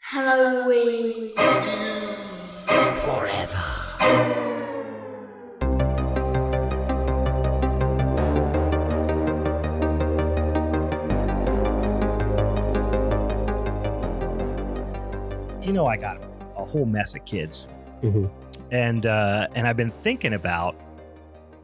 Halloween. Forever. You know, I got a whole mess of kids, and I've been thinking about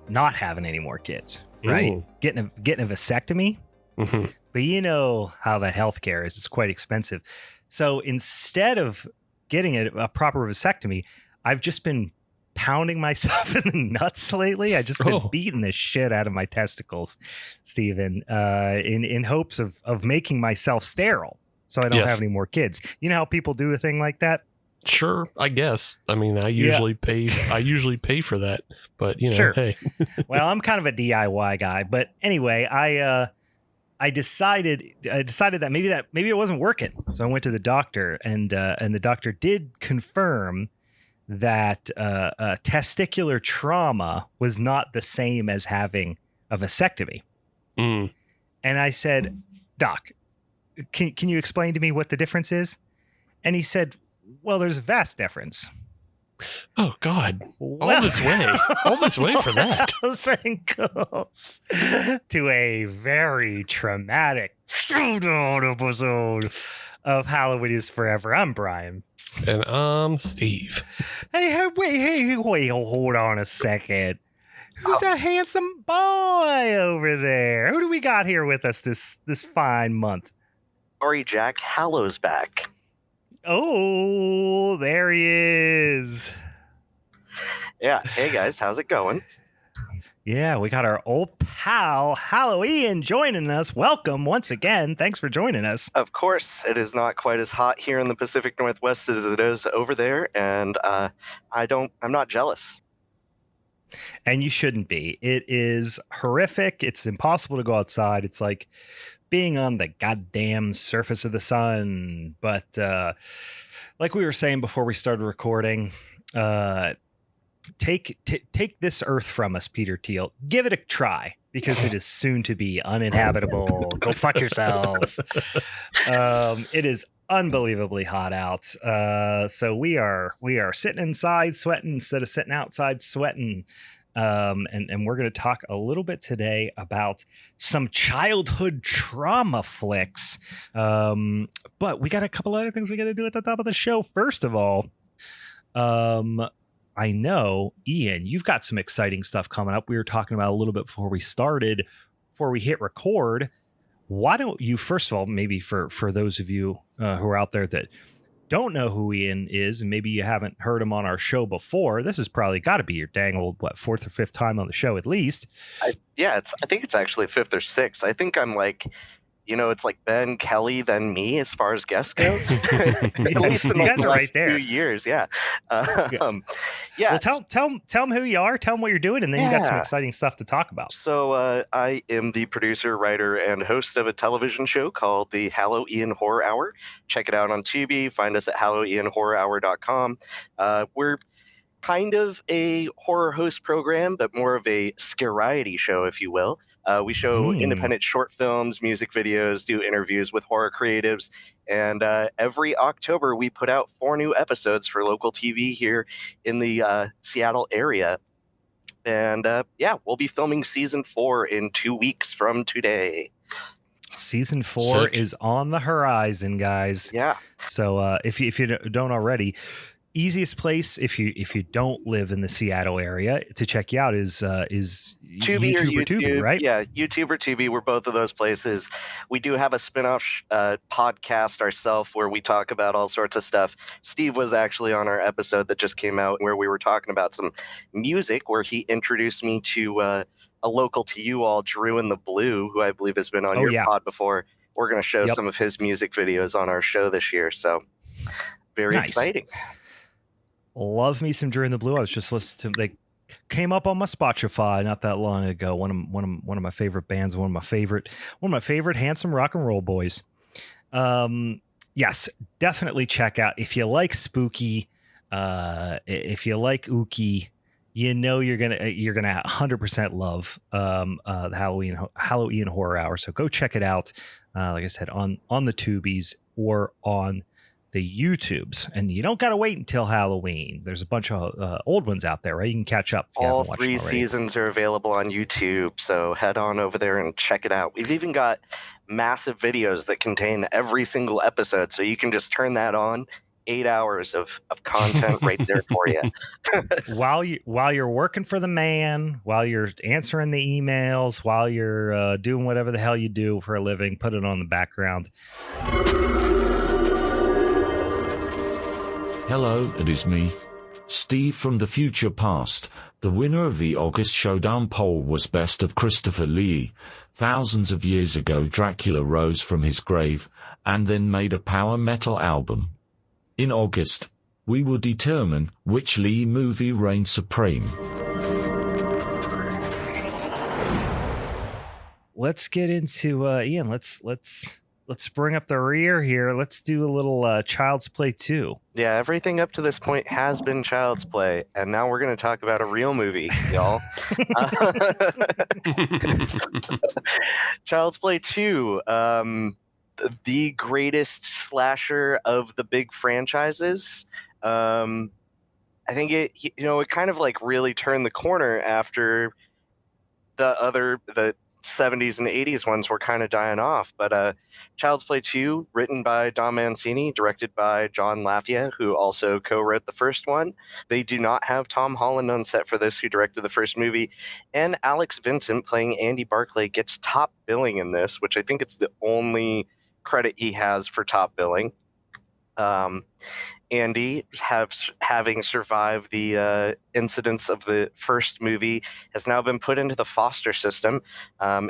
not having any more kids, right? Ooh. Getting a vasectomy, but you know how that healthcare is; it's quite expensive. So instead of getting a proper vasectomy, I've just been pounding myself in the nuts lately. I've just been beating the shit out of my testicles, Stephen, in hopes of making myself sterile. So I don't have any more kids. You know how people do a thing like that? Sure, I guess. I mean, I usually pay for that, but you know, hey. Well, I'm kind of a DIY guy, but anyway, I decided that maybe it wasn't working. So I went to the doctor, and the doctor did confirm that testicular trauma was not the same as having a vasectomy. And I said, "Doc, can you explain to me what the difference is?" And he said, "Well, there's a vast difference." Oh God! All this way for that. Goes to a very traumatic Showdown episode of Halloween is Forever. I'm Brian, and I'm Steve. Hey, wait, hold on a second. Who's that handsome boy over there? Who do we got here with us this fine month? Sorry, Jack. Hallow's back. Oh, there he is. Yeah. Hey, guys. How's it going? Yeah, we got our old pal, Hallow Ian, joining us. Welcome once again. Thanks for joining us. Of course, it is not quite as hot here in the Pacific Northwest as it is over there, and I'm not jealous. And you shouldn't be. It is horrific. It's impossible to go outside. It's like being on the goddamn surface of the sun. But like we were saying before we started recording, take this earth from us, Peter Thiel. Give it a try, because it is soon to be uninhabitable. Go fuck yourself. It is unbelievably hot out. So we are sitting inside sweating instead of sitting outside sweating. And we're going to talk a little bit today about some childhood trauma flicks. But we got a couple other things we got to do at the top of the show. First of all, I know, Ian, you've got some exciting stuff coming up. We were talking about a little bit before we hit record. Why don't you, first of all, maybe for those of you who are out there that don't know who Ian is, and maybe you haven't heard him on our show before, this has probably got to be your dang old, fourth or fifth time on the show at least. I think it's actually fifth or sixth. I think I'm like, it's like Ben, Kelly, then me as far as guests go. At least in the last few years, yeah. Well, tell them who you are, tell them what you're doing, and then you got some exciting stuff to talk about. So I am the producer, writer, and host of a television show called the Hallow Ian Horror Hour. Check it out on Tubi. Find us at hallowianhorrorhour.com. We're kind of a horror host program, but more of a scariety show, if you will. We show independent short films, music videos, do interviews with horror creatives, and every October we put out 4 new episodes for local TV here in the Seattle area. And we'll be filming season 4 in 2 weeks from today. Season 4 is on the horizon, guys. Yeah. So if you don't already, easiest place if you don't live in the Seattle area to check you out is Tubi YouTube or Tubi, right? Yeah, YouTube or Tubi. We're both of those places. We do have a spin-off podcast ourselves where we talk about all sorts of stuff. Steve was actually on our episode that just came out where we were talking about some music, where he introduced me to a local to you all, Drew in the Blue, who I believe has been on your pod before. We're going to show some of his music videos on our show this year, so very exciting. Love me some Drew in the Blue. I was just listening to, they came up on my Spotify not that long ago. One of my favorite bands, one of my favorite handsome rock and roll boys. Yes, definitely check out if you like spooky, if you like ooky, you're gonna 100% love the Hallow Ian Horror Hour. So go check it out. Like I said, on the Tubies or on the YouTubes, and you don't got to wait until Halloween. There's a bunch of old ones out there, right? You can catch up if you All haven't watched them 3 already. seasons are available on YouTube, so head on over there and check it out. We've even got massive videos that contain every single episode, so you can just turn that on. 8 hours of content right there for you. while you're working for the man, while you're answering the emails, while you're doing whatever the hell you do for a living, put it on the background. Hello, it is me, Steve from the future past. The winner of the August Showdown poll was Best of Christopher Lee. Thousands of years ago, Dracula rose from his grave and then made a power metal album. In August, we will determine which Lee movie reigns supreme. Let's get into Ian. Let's bring up the rear here. Let's do a little Child's Play 2. Yeah, everything up to this point has been Child's Play, and now we're going to talk about a real movie, y'all. Child's Play 2, the greatest slasher of the big franchises. I think it kind of like really turned the corner after the 70s and 80s ones were kind of dying off. But Child's Play 2, written by Don Mancini, directed by John Lafia, who also co-wrote the first one. They do not have Tom Holland on set for this, who directed the first movie. And Alex Vincent, playing Andy Barclay, gets top billing in this, which I think it's the only credit he has for top billing. Andy, having survived the incidents of the first movie, has now been put into the foster system.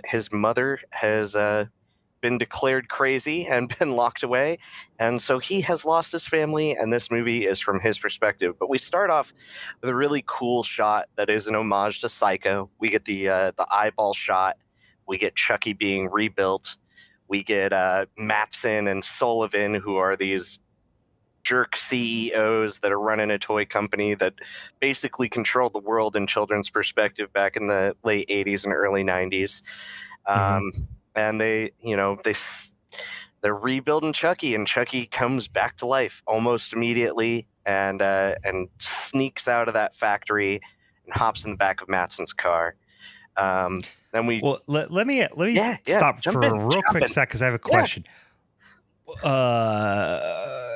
His mother has been declared crazy and been locked away, and so he has lost his family, and this movie is from his perspective. But we start off with a really cool shot that is an homage to Psycho. We get the eyeball shot. We get Chucky being rebuilt. We get Mattson and Sullivan, who are these jerk CEOs that are running a toy company that basically controlled the world in children's perspective back in the late 80s and early 90s. And they're rebuilding Chucky, and Chucky comes back to life almost immediately and sneaks out of that factory and hops in the back of Mattson's car. Then we let me stop for a real quick sec, because I have a question.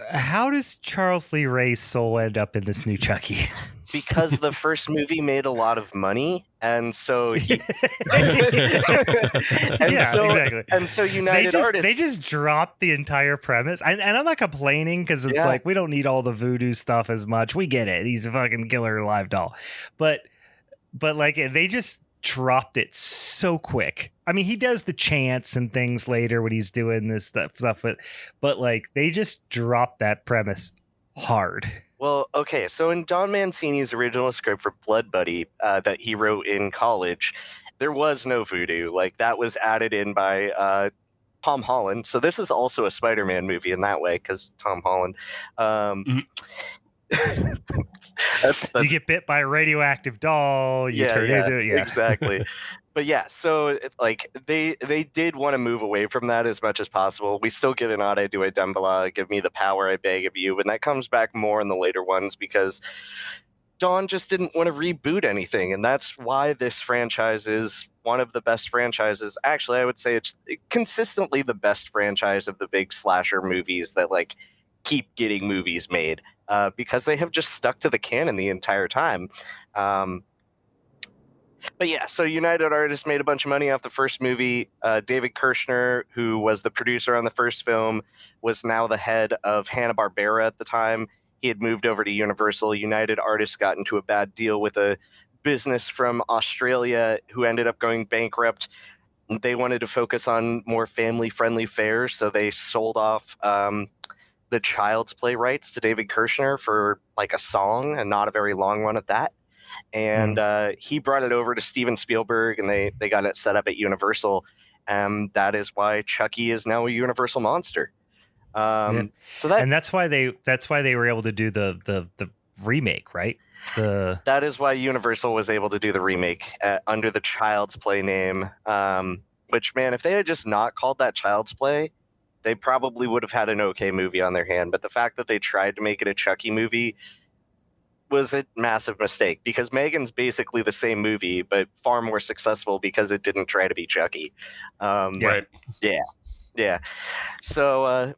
How does Charles Lee Ray's soul end up in this new Chucky? Because the first movie made a lot of money, and so exactly. And so United Artists, they just dropped the entire premise, and I'm not complaining, because it's like, we don't need all the voodoo stuff as much. We get it. He's a fucking killer live doll, but like they just dropped it so quick. I mean, he does the chants and things later when he's doing this stuff, but like they just dropped that premise hard. Well, okay, so in Don Mancini's original script for Blood Buddy that he wrote in college, there was no voodoo. Like, that was added in by Tom Holland. So this is also a Spider-Man movie in that way, because Tom Holland. That's, you get bit by a radioactive doll, you turn into it. Exactly. But yeah, so like they did want to move away from that as much as possible. We still get an Ade Due Dembala, give me the power I beg of you, and that comes back more in the later ones because Don just didn't want to reboot anything, and that's why this franchise is one of the best franchises. Actually, I would say it's consistently the best franchise of the big slasher movies that like keep getting movies made, because they have just stuck to the canon the entire time. But yeah, so United Artists made a bunch of money off the first movie. David Kirshner, who was the producer on the first film, was now the head of Hanna-Barbera at the time. He had moved over to Universal. United Artists got into a bad deal with a business from Australia who ended up going bankrupt. They wanted to focus on more family-friendly fares, so they sold off the Child's Play rights to David Kirshner for like a song, and not a very long one at that. And he brought it over to Steven Spielberg, and they got it set up at Universal. And that is why Chucky is now a Universal monster. So that's why they were able to do the remake, right? That is why Universal was able to do the remake under the Child's Play name. Which, man, if they had just not called that Child's Play, they probably would have had an okay movie on their hand. But the fact that they tried to make it a Chucky movie was a massive mistake, because Megan's basically the same movie, but far more successful because it didn't try to be Chucky. Right. Yeah. So,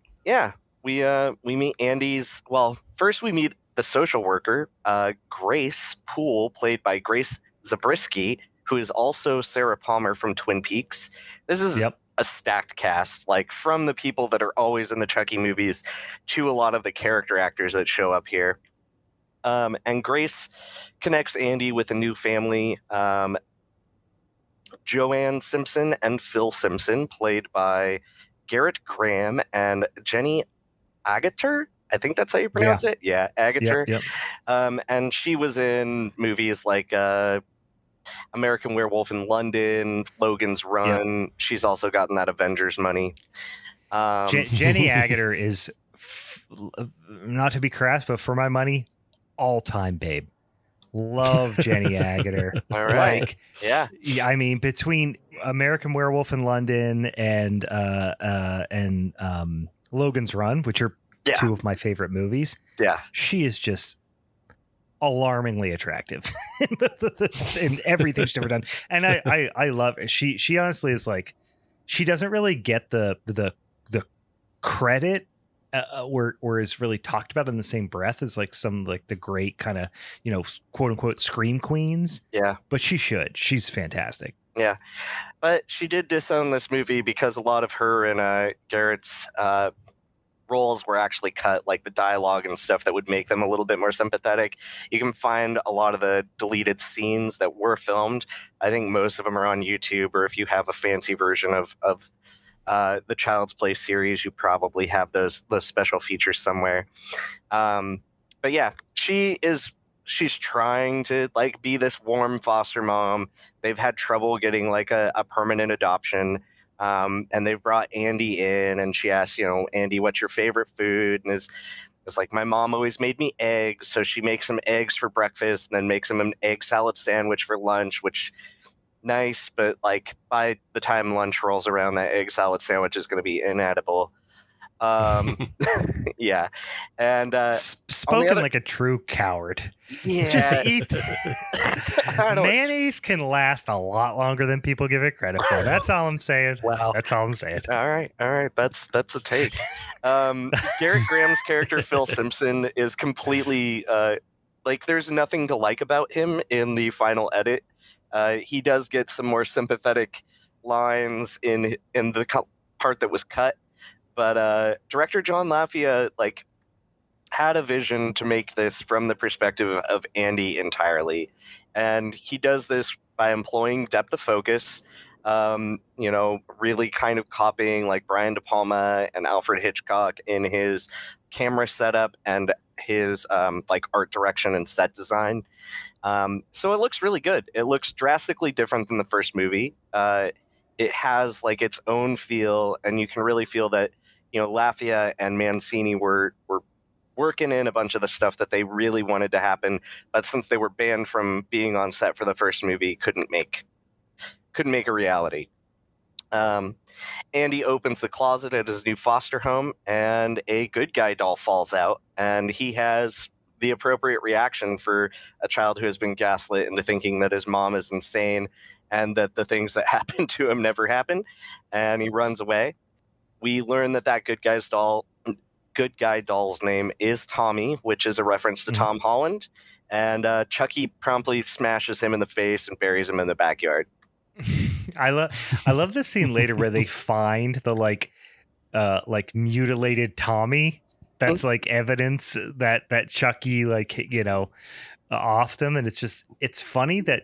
we meet Andy's. Well, first we meet the social worker, Grace Poole, played by Grace Zabriskie, who is also Sarah Palmer from Twin Peaks. This is a stacked cast, like from the people that are always in the Chucky movies to a lot of the character actors that show up here. And Grace connects Andy with a new family, Joanne Simpson and Phil Simpson, played by Garrett Graham and Jenny Agutter. I think that's how you pronounce it. Yeah, Agutter. Yep. And she was in movies like American Werewolf in London, Logan's Run. Yep. She's also gotten that Avengers money. Jenny Agutter is, not to be crass, but for my money, all-time babe. Love Jenny Agutter. All right. Like, yeah. I mean, between American Werewolf in London and Logan's Run, which are two of my favorite movies. Yeah. She is just alarmingly attractive in everything she's ever done. And I love it. She honestly is like, she doesn't really get the credit or is really talked about in the same breath as like some like the great kind of, you know, quote unquote scream queens. Yeah. But she should. She's fantastic. Yeah. But she did disown this movie because a lot of her and Garrett's roles were actually cut, like the dialogue and stuff that would make them a little bit more sympathetic. You can find a lot of the deleted scenes that were filmed. I think most of them are on YouTube, or if you have a fancy version of the Child's Play series, you probably have those special features somewhere. But yeah, she's trying to like be this warm foster mom. They've had trouble getting like a permanent adoption. And they've brought Andy in, and she asks, you know, Andy, what's your favorite food? And it's like, my mom always made me eggs. So she makes him eggs for breakfast and then makes him an egg salad sandwich for lunch, which nice. But like by the time lunch rolls around, that egg salad sandwich is going to be inedible. Yeah. And spoken like a true coward. Yeah. Just eat. Mayonnaise can last a lot longer than people give it credit for. That's all I'm saying. Wow. That's all I'm saying. All right. That's a take. Garrett Graham's character, Phil Simpson, is completely like there's nothing to like about him in the final edit. He does get some more sympathetic lines in the part that was cut. But director John Lafia like had a vision to make this from the perspective of Andy entirely, and he does this by employing depth of focus. You know, really kind of copying like Brian De Palma and Alfred Hitchcock in his camera setup and his like art direction and set design. So it looks really good. It looks drastically different than the first movie. It has like its own feel, and you can really feel that, you know, Lafia and Mancini were working in a bunch of the stuff that they really wanted to happen, but since they were banned from being on set for the first movie, couldn't make a reality. Andy opens the closet at his new foster home, and a good guy doll falls out, and he has the appropriate reaction for a child who has been gaslit into thinking that his mom is insane and that the things that happened to him never happened, and he runs away. We learn that good guy doll's name is Tommy, which is a reference to Tom Holland, and Chucky promptly smashes him in the face and buries him in the backyard. I love this scene later where they find the like mutilated Tommy. That's like evidence that Chucky, like, you know, offed him, and it's funny that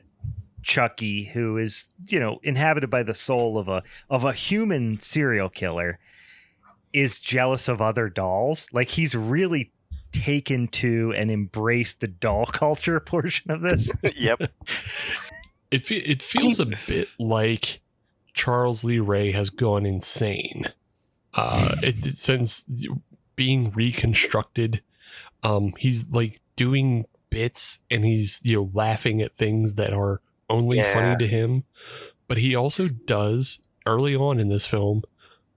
Chucky, who is, you know, inhabited by the soul of a human serial killer, is jealous of other dolls. Like, he's really taken to and embraced the doll culture portion of this. Yep. It feels a bit like Charles Lee Ray has gone insane. Since being reconstructed, he's like doing bits, and he's, you know, laughing at things that are only funny to him. But he also does, early on in this film,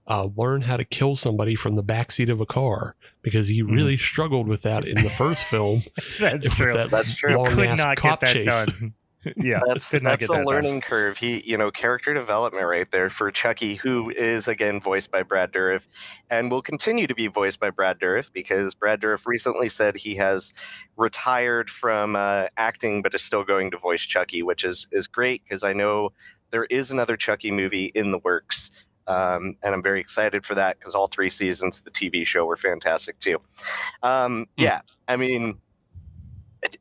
learn how to kill somebody from the backseat of a car, because he really struggled with that in the first film. That's true. That's true. Long Could ass not cop get that chase. done. Yeah, That's a learning curve. He, character development right there for Chucky, who is again voiced by Brad Dourif, and will continue to be voiced by Brad Dourif, because Brad Dourif recently said he has retired from acting, but is still going to voice Chucky, which is great, because I know there is another Chucky movie in the works, and I'm very excited for that, because all 3 seasons of the TV show were fantastic too. Yeah, I mean.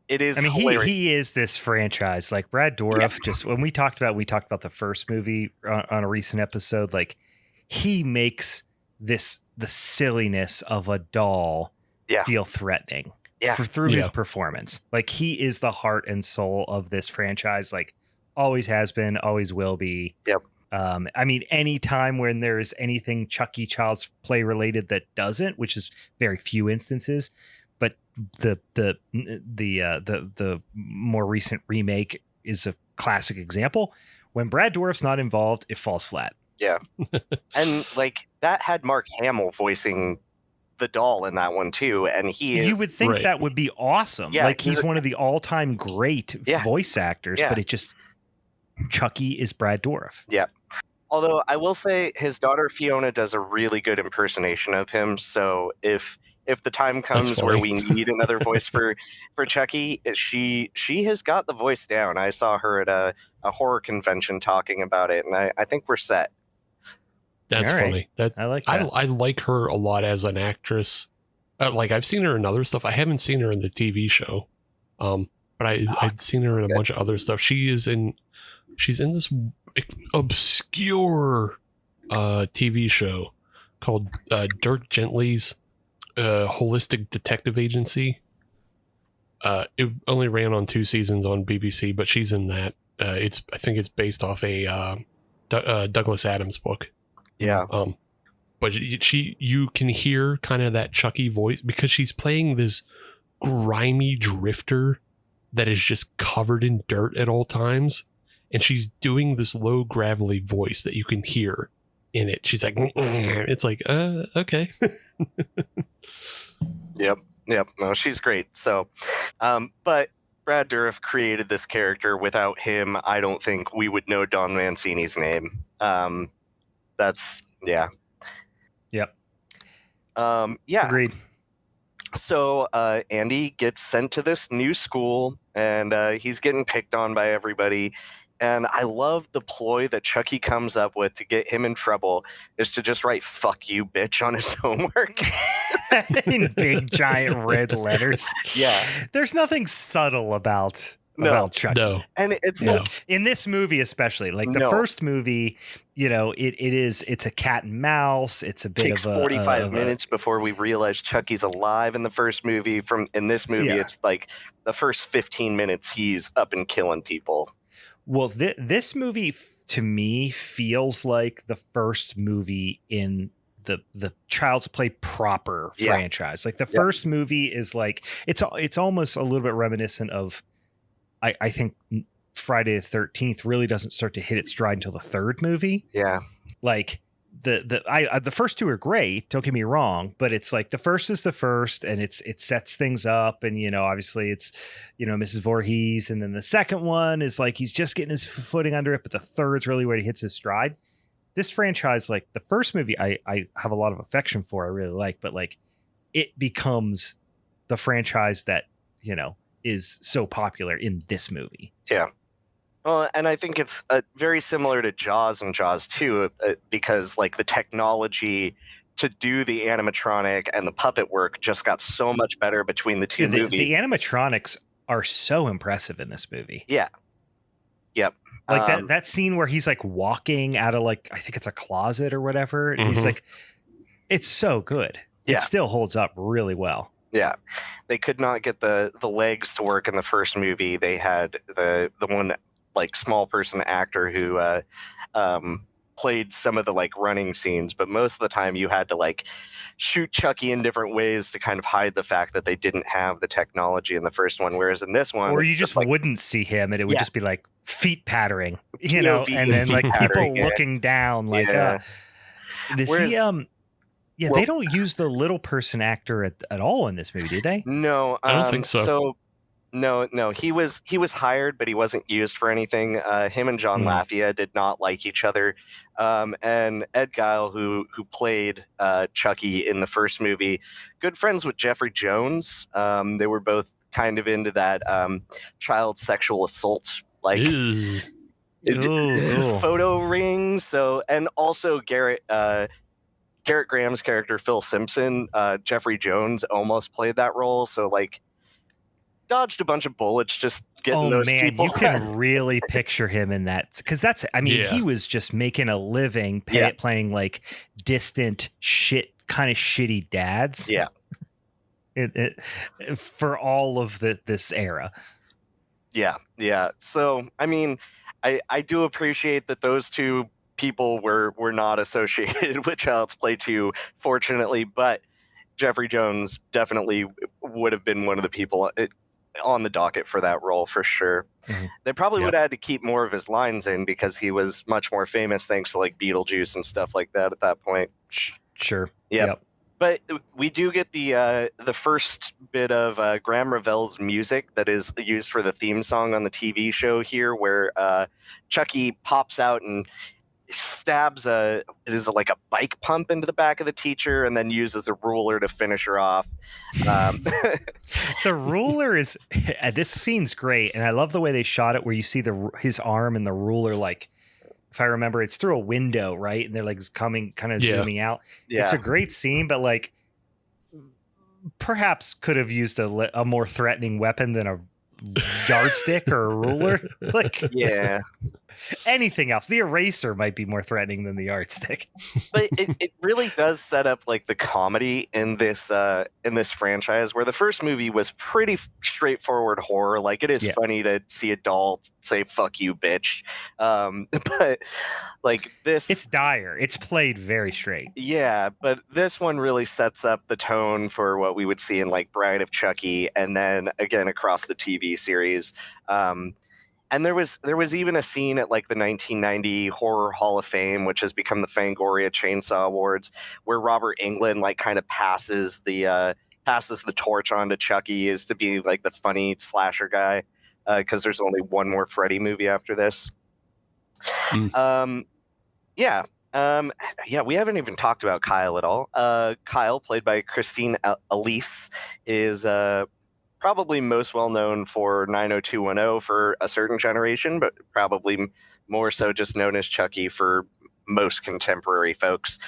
It is. I mean, hilarious. he is this franchise. Like Brad Dourif, just when we talked about the first movie on a recent episode, like he makes the silliness of a doll feel threatening through his performance. Like he is the heart and soul of this franchise. Like always has been, always will be. Yep. I mean, any time when there's anything Chucky Child's Play related that doesn't, which is very few instances. But the more recent remake is a classic example. When Brad Dourif's not involved, it falls flat. Yeah, and like that had Mark Hamill voicing the doll in that one too, and you would think that would be awesome. Yeah, like he's one of the all-time great voice actors, but it just Chucky is Brad Dourif. Yeah. Although I will say his daughter Fiona does a really good impersonation of him. So if the time comes where we need another voice for Chucky, she has got the voice down. I saw her at a horror convention talking about it, and I think we're set. That's funny. I like that. I like her a lot as an actress. Like I've seen her in other stuff. I haven't seen her in the TV show, but I'd seen her in a bunch of other stuff. She's in this obscure TV show called Dirk Gently's Holistic Detective Agency. It only ran on 2 seasons on BBC, but she's in that. I think it's based off a Douglas Adams book. Yeah. But you can hear kind of that Chucky voice because she's playing this grimy drifter that is just covered in dirt at all times, and she's doing this low gravelly voice that you can hear in it. She's like, it's like, okay. Yep. No, she's great. So, but Brad Dourif created this character. Without him, I don't think we would know Don Mancini's name. That's yeah. Yep. Yeah. Agreed. So Andy gets sent to this new school, and he's getting picked on by everybody. And I love the ploy that Chucky comes up with to get him in trouble is to just write "fuck you, bitch" on his homework in big giant red letters. Yeah, there's nothing subtle about Chucky. No. And it's like, in this movie especially, like the first movie, it's a cat and mouse. It's a bit takes 45 minutes before we realize Chucky's alive in the first movie. In this movie, it's like the first 15 minutes he's up and killing people. Well, this movie to me feels like the first movie in the Child's Play proper franchise. Like the first movie is like it's almost a little bit reminiscent of I think Friday the 13th really doesn't start to hit its stride until the third movie. Yeah. Like the first 2 are great, don't get me wrong, but it's like the first is the first, and it sets things up, and obviously it's Mrs. Voorhees, and then the second one is like he's just getting his footing under it, but the third's really where he hits his stride. This franchise, like the first movie I have a lot of affection for, I really like, but like it becomes the franchise that is so popular in this movie. Yeah. Well, and I think it's very similar to Jaws and Jaws 2, because like the technology to do the animatronic and the puppet work just got so much better between the two movies. The animatronics are so impressive in this movie. Yeah. Yep. Like that scene where he's like walking out of like, I think it's a closet or whatever. And he's like, it's so good. It still holds up really well. Yeah. They could not get the legs to work in the first movie. They had the one like small person actor who played some of the like running scenes, but most of the time you had to like shoot Chucky in different ways to kind of hide the fact that they didn't have the technology in the first one, whereas in this one, or you just like, wouldn't see him, and it would just be like feet pattering, POV and then like people pattering, looking down, like Does Whereas- he? Yeah, well- they don't use the little person actor at all in this movie, do they? No, I don't think so. No, he was hired, but he wasn't used for anything. Him and John Lafayette did not like each other, and Ed Geil, who played Chucky in the first movie, good friends with Jeffrey Jones. They were both kind of into that child sexual assault, like Ew. photo ring. So, and also Garrett Graham's character Phil Simpson, Jeffrey Jones almost played that role. So like, dodged a bunch of bullets just getting those people. You can really picture him in that, because that's, I mean, Yeah. he was just making a living playing like distant kind of shitty dads. Yeah. For all of this era. Yeah. So, I mean, I do appreciate that those two people were not associated with Child's Play 2, fortunately, but Jeffrey Jones definitely would have been one of the people on the docket for that role for sure. Mm-hmm. They probably would have had to keep more of his lines in because he was much more famous thanks to like Beetlejuice and stuff like that at that point. Sure. Yep. But we do get the first bit of Graham Revell's music that is used for the theme song on the TV show here, where Chucky pops out and stabs it is like a bike pump into the back of the teacher, and then uses the ruler to finish her off. The ruler is this scene's great, and I love the way they shot it, where you see his arm and the ruler, like, if I remember, it's through a window, right? And they're like coming, kind of zooming out. Yeah. It's a great scene, but like perhaps could have used a more threatening weapon than a yardstick or a ruler. Like, Yeah. anything else. The eraser might be more threatening than the yardstick. But it really does set up like the comedy in this franchise, where the first movie was pretty straightforward horror. Like, it is funny to see a doll say "fuck you, bitch," but like this, it's dire. It's played very straight. Yeah, but this one really sets up the tone for what we would see in like Bride of Chucky, and then again across the TV series. And there was even a scene at like the 1990 Horror Hall of Fame, which has become the Fangoria Chainsaw Awards, where Robert Englund like kind of passes the torch on to Chucky as to be like the funny slasher guy, because there's only one more Freddy movie after this. We haven't even talked about Kyle at all. Kyle, played by Christine Elise, is probably most well known for 90210 for a certain generation, but probably more so just known as Chucky for most contemporary folks.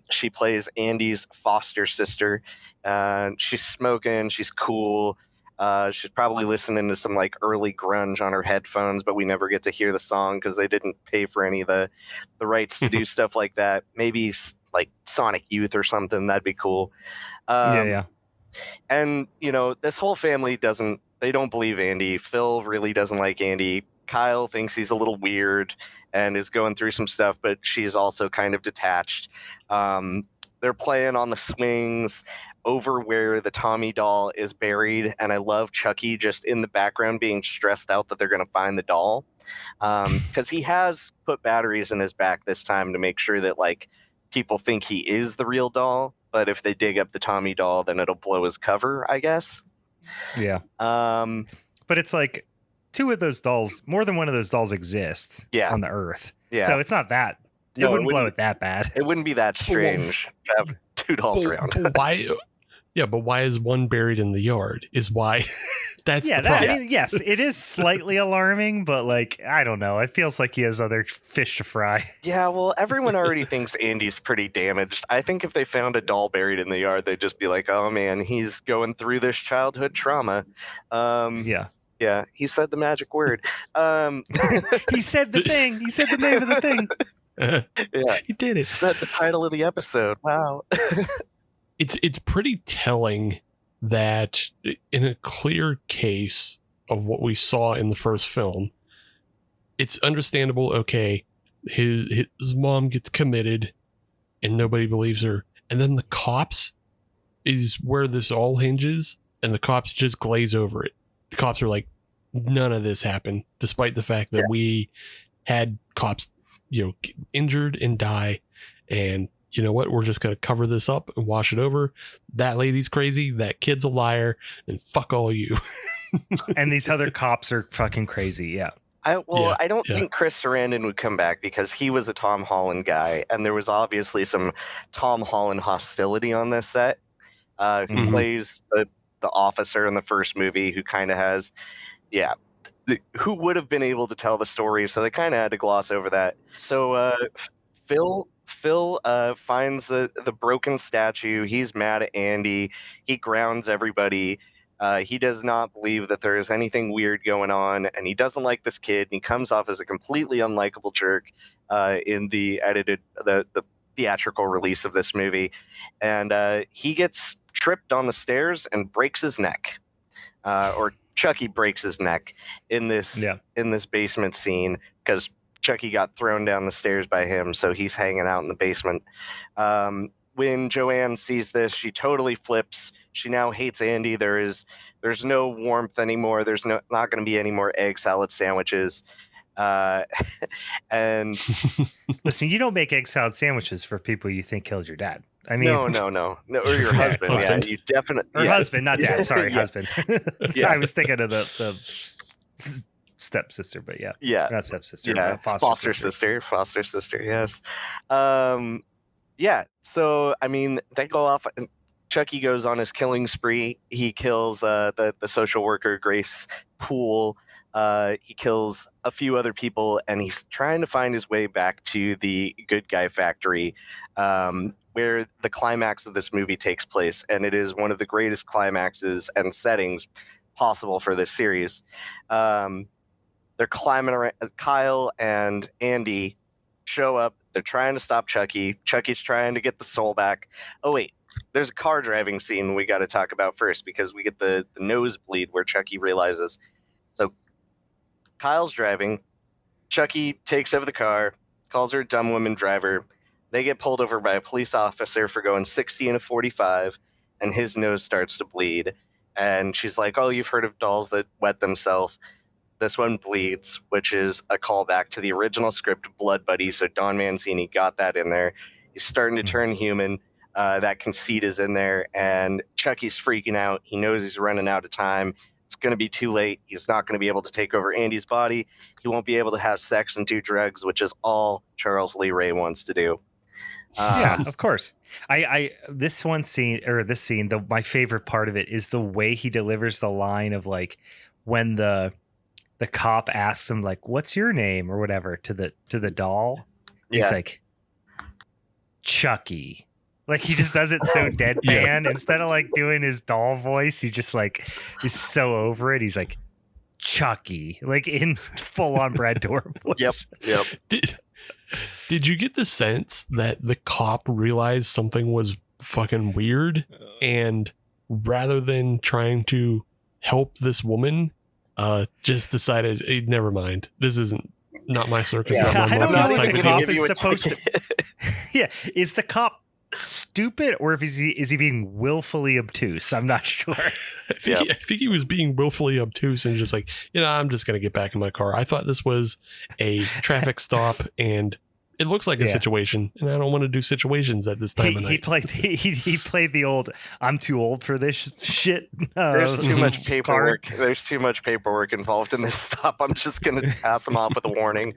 She plays Andy's foster sister. She's smoking. She's cool. She's probably listening to some like early grunge on her headphones, but we never get to hear the song because they didn't pay for any of the rights to do stuff like that. Maybe like Sonic Youth or something. That'd be cool. Yeah. And, you know, this whole family they don't believe Andy. Phil really doesn't like Andy. Kyle thinks he's a little weird and is going through some stuff, but she's also kind of detached. They're playing on the swings over where the Tommy doll is buried, and I love Chucky just in the background being stressed out that they're going to find the doll, because he has put batteries in his back this time to make sure that like people think he is the real doll. But if they dig up the Tommy doll, then it'll blow his cover, I guess. Yeah. But it's like two of those dolls, more than one of those dolls exists on the Earth. Yeah. So it's not that. It wouldn't blow it that bad. It wouldn't be that strange to have two dolls around. Why? Yeah, but why is one buried in the yard? Is why that's the problem. I mean, yes, it is slightly alarming, but like, I don't know. It feels like he has other fish to fry. Yeah, well, everyone already thinks Andy's pretty damaged. I think if they found a doll buried in the yard, they'd just be like, "Oh man, he's going through this childhood trauma." Yeah, he said the magic word. He said the thing. He said the name of the thing. Yeah, he did it. That's the title of the episode. Wow. It's pretty telling that in a clear case of what we saw in the first film, it's understandable. Okay, his mom gets committed and nobody believes her, and then the cops is where this all hinges, and the cops just glaze over it. The cops are like, none of this happened, despite the fact that we had cops, injured and die, and you know what? We're just going to cover this up and wash it over. That lady's crazy. That kid's a liar. And fuck all you. And these other cops are fucking crazy. Yeah. I don't think Chris Sarandon would come back because he was a Tom Holland guy, and there was obviously some Tom Holland hostility on this set. Who plays the officer in the first movie, who kind of has, who would have been able to tell the story, so they kind of had to gloss over that. So Phil finds the broken statue. He's mad at Andy. He grounds everybody. He does not believe that there is anything weird going on, and he doesn't like this kid. And he comes off as a completely unlikable jerk in the theatrical release of this movie, and he gets tripped on the stairs and breaks his neck, or Chucky breaks his neck in this basement scene because Chucky got thrown down the stairs by him, so he's hanging out in the basement. When Joanne sees this, she totally flips. She now hates Andy. There's no warmth anymore. There's not going to be any more egg salad sandwiches. And listen, you don't make egg salad sandwiches for people you think killed your dad. I mean, no, or your husband. Yeah, you definitely. Husband, not dad. Sorry, husband. I was thinking of the stepsister, but not stepsister. Yeah, foster sister. Yes. So I mean, they go off. Chucky goes on his killing spree. He kills the social worker Grace Poole. He kills a few other people, and he's trying to find his way back to the good guy factory, where the climax of this movie takes place. And it is one of the greatest climaxes and settings possible for this series. They're climbing around. Kyle and Andy show up. They're trying to stop Chucky. Chucky's trying to get the soul back. Oh, wait. There's a car driving scene we got to talk about first, because we get the nosebleed where Chucky realizes. So Kyle's driving. Chucky takes over the car, calls her a dumb woman driver. They get pulled over by a police officer for going 60 in a 45, and his nose starts to bleed. And she's like, oh, you've heard of dolls that wet themselves. This one bleeds, which is a callback to the original script, Blood Buddy. So Don Mancini got that in there. He's starting to turn human. That conceit is in there, and Chucky's freaking out. He knows he's running out of time. It's going to be too late. He's not going to be able to take over Andy's body. He won't be able to have sex and do drugs, which is all Charles Lee Ray wants to do. Yeah, of course. This scene, my favorite part of it is the way he delivers the line of, like, when the cop asks him, like, what's your name or whatever to the doll. He's like, Chucky. Like, he just does it so deadpan. Instead of like doing his doll voice, he just like is so over it. He's like, Chucky, like in full on Brad Dourif voice. Yep. Did you get the sense that the cop realized something was fucking weird, and rather than trying to help this woman, just decided, hey, never mind. This isn't not my circus. Yeah, not my I don't know monkeys what type the of cop thing. is supposed to. Is the cop stupid, or is he being willfully obtuse? I'm not sure. I think he was being willfully obtuse and just like, I'm just going to get back in my car. I thought this was a traffic stop, and it looks like a situation, and I don't want to do situations at this time of night. He played the old, I'm too old for this shit. There's too much paperwork. There's too much paperwork involved in this stop. I'm just going to pass him off with a warning.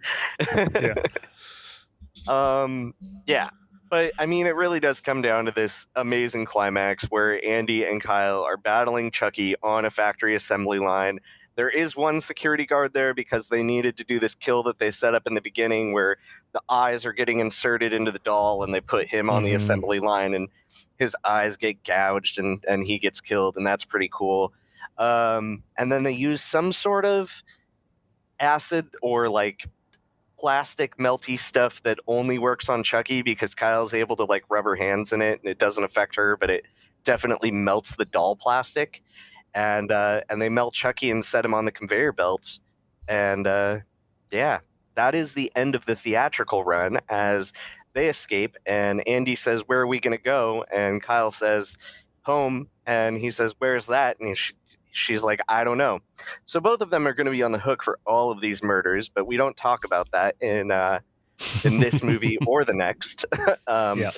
But I mean, it really does come down to this amazing climax where Andy and Kyle are battling Chucky on a factory assembly line. There is one security guard there because they needed to do this kill that they set up in the beginning where the eyes are getting inserted into the doll, and they put him on the assembly line, and his eyes get gouged and he gets killed, and that's pretty cool. And then they use some sort of acid or like plastic melty stuff that only works on Chucky because Kyle's able to like rub her hands in it and it doesn't affect her, but it definitely melts the doll plastic. And they melt Chucky and set him on the conveyor belts. And that is the end of the theatrical run as they escape. And Andy says, where are we going to go? And Kyle says, home. And he says, where's that? And she's like, I don't know. So both of them are going to be on the hook for all of these murders, but we don't talk about that in in this movie or the next. Yeah.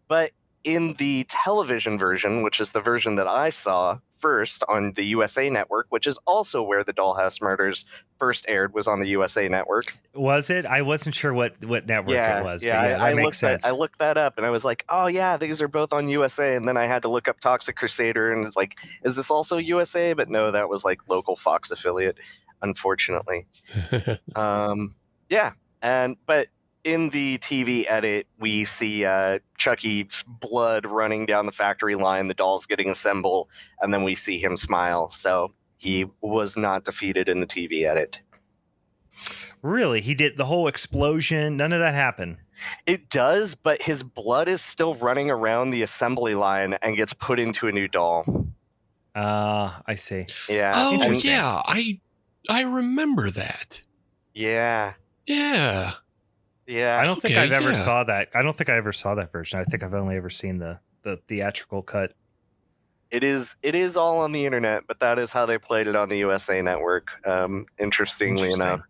But in the television version, which is the version that I saw first on the USA Network, which is also where the Dollhouse Murders first aired, was on the USA Network. Was it? I wasn't sure what network it was. Yeah, but that makes sense. I looked that up, and I was like, oh yeah, these are both on USA. And then I had to look up Toxic Crusader, and it's like, is this also USA? But no, that was like local Fox affiliate, unfortunately. Yeah, but in the TV edit, we see Chucky's blood running down the factory line, the dolls getting assembled, and then we see him smile. So he was not defeated in the TV edit. Really? He did the whole explosion? None of that happened? It does, but his blood is still running around the assembly line and gets put into a new doll. I see. Yeah. Oh, yeah. I remember that. Yeah. Yeah. Yeah. I don't think I've ever yeah. saw that. I don't think I ever saw that version. I think I've only ever seen the theatrical cut. It is all on the internet, but that is how they played it on the USA Network. Interestingly enough.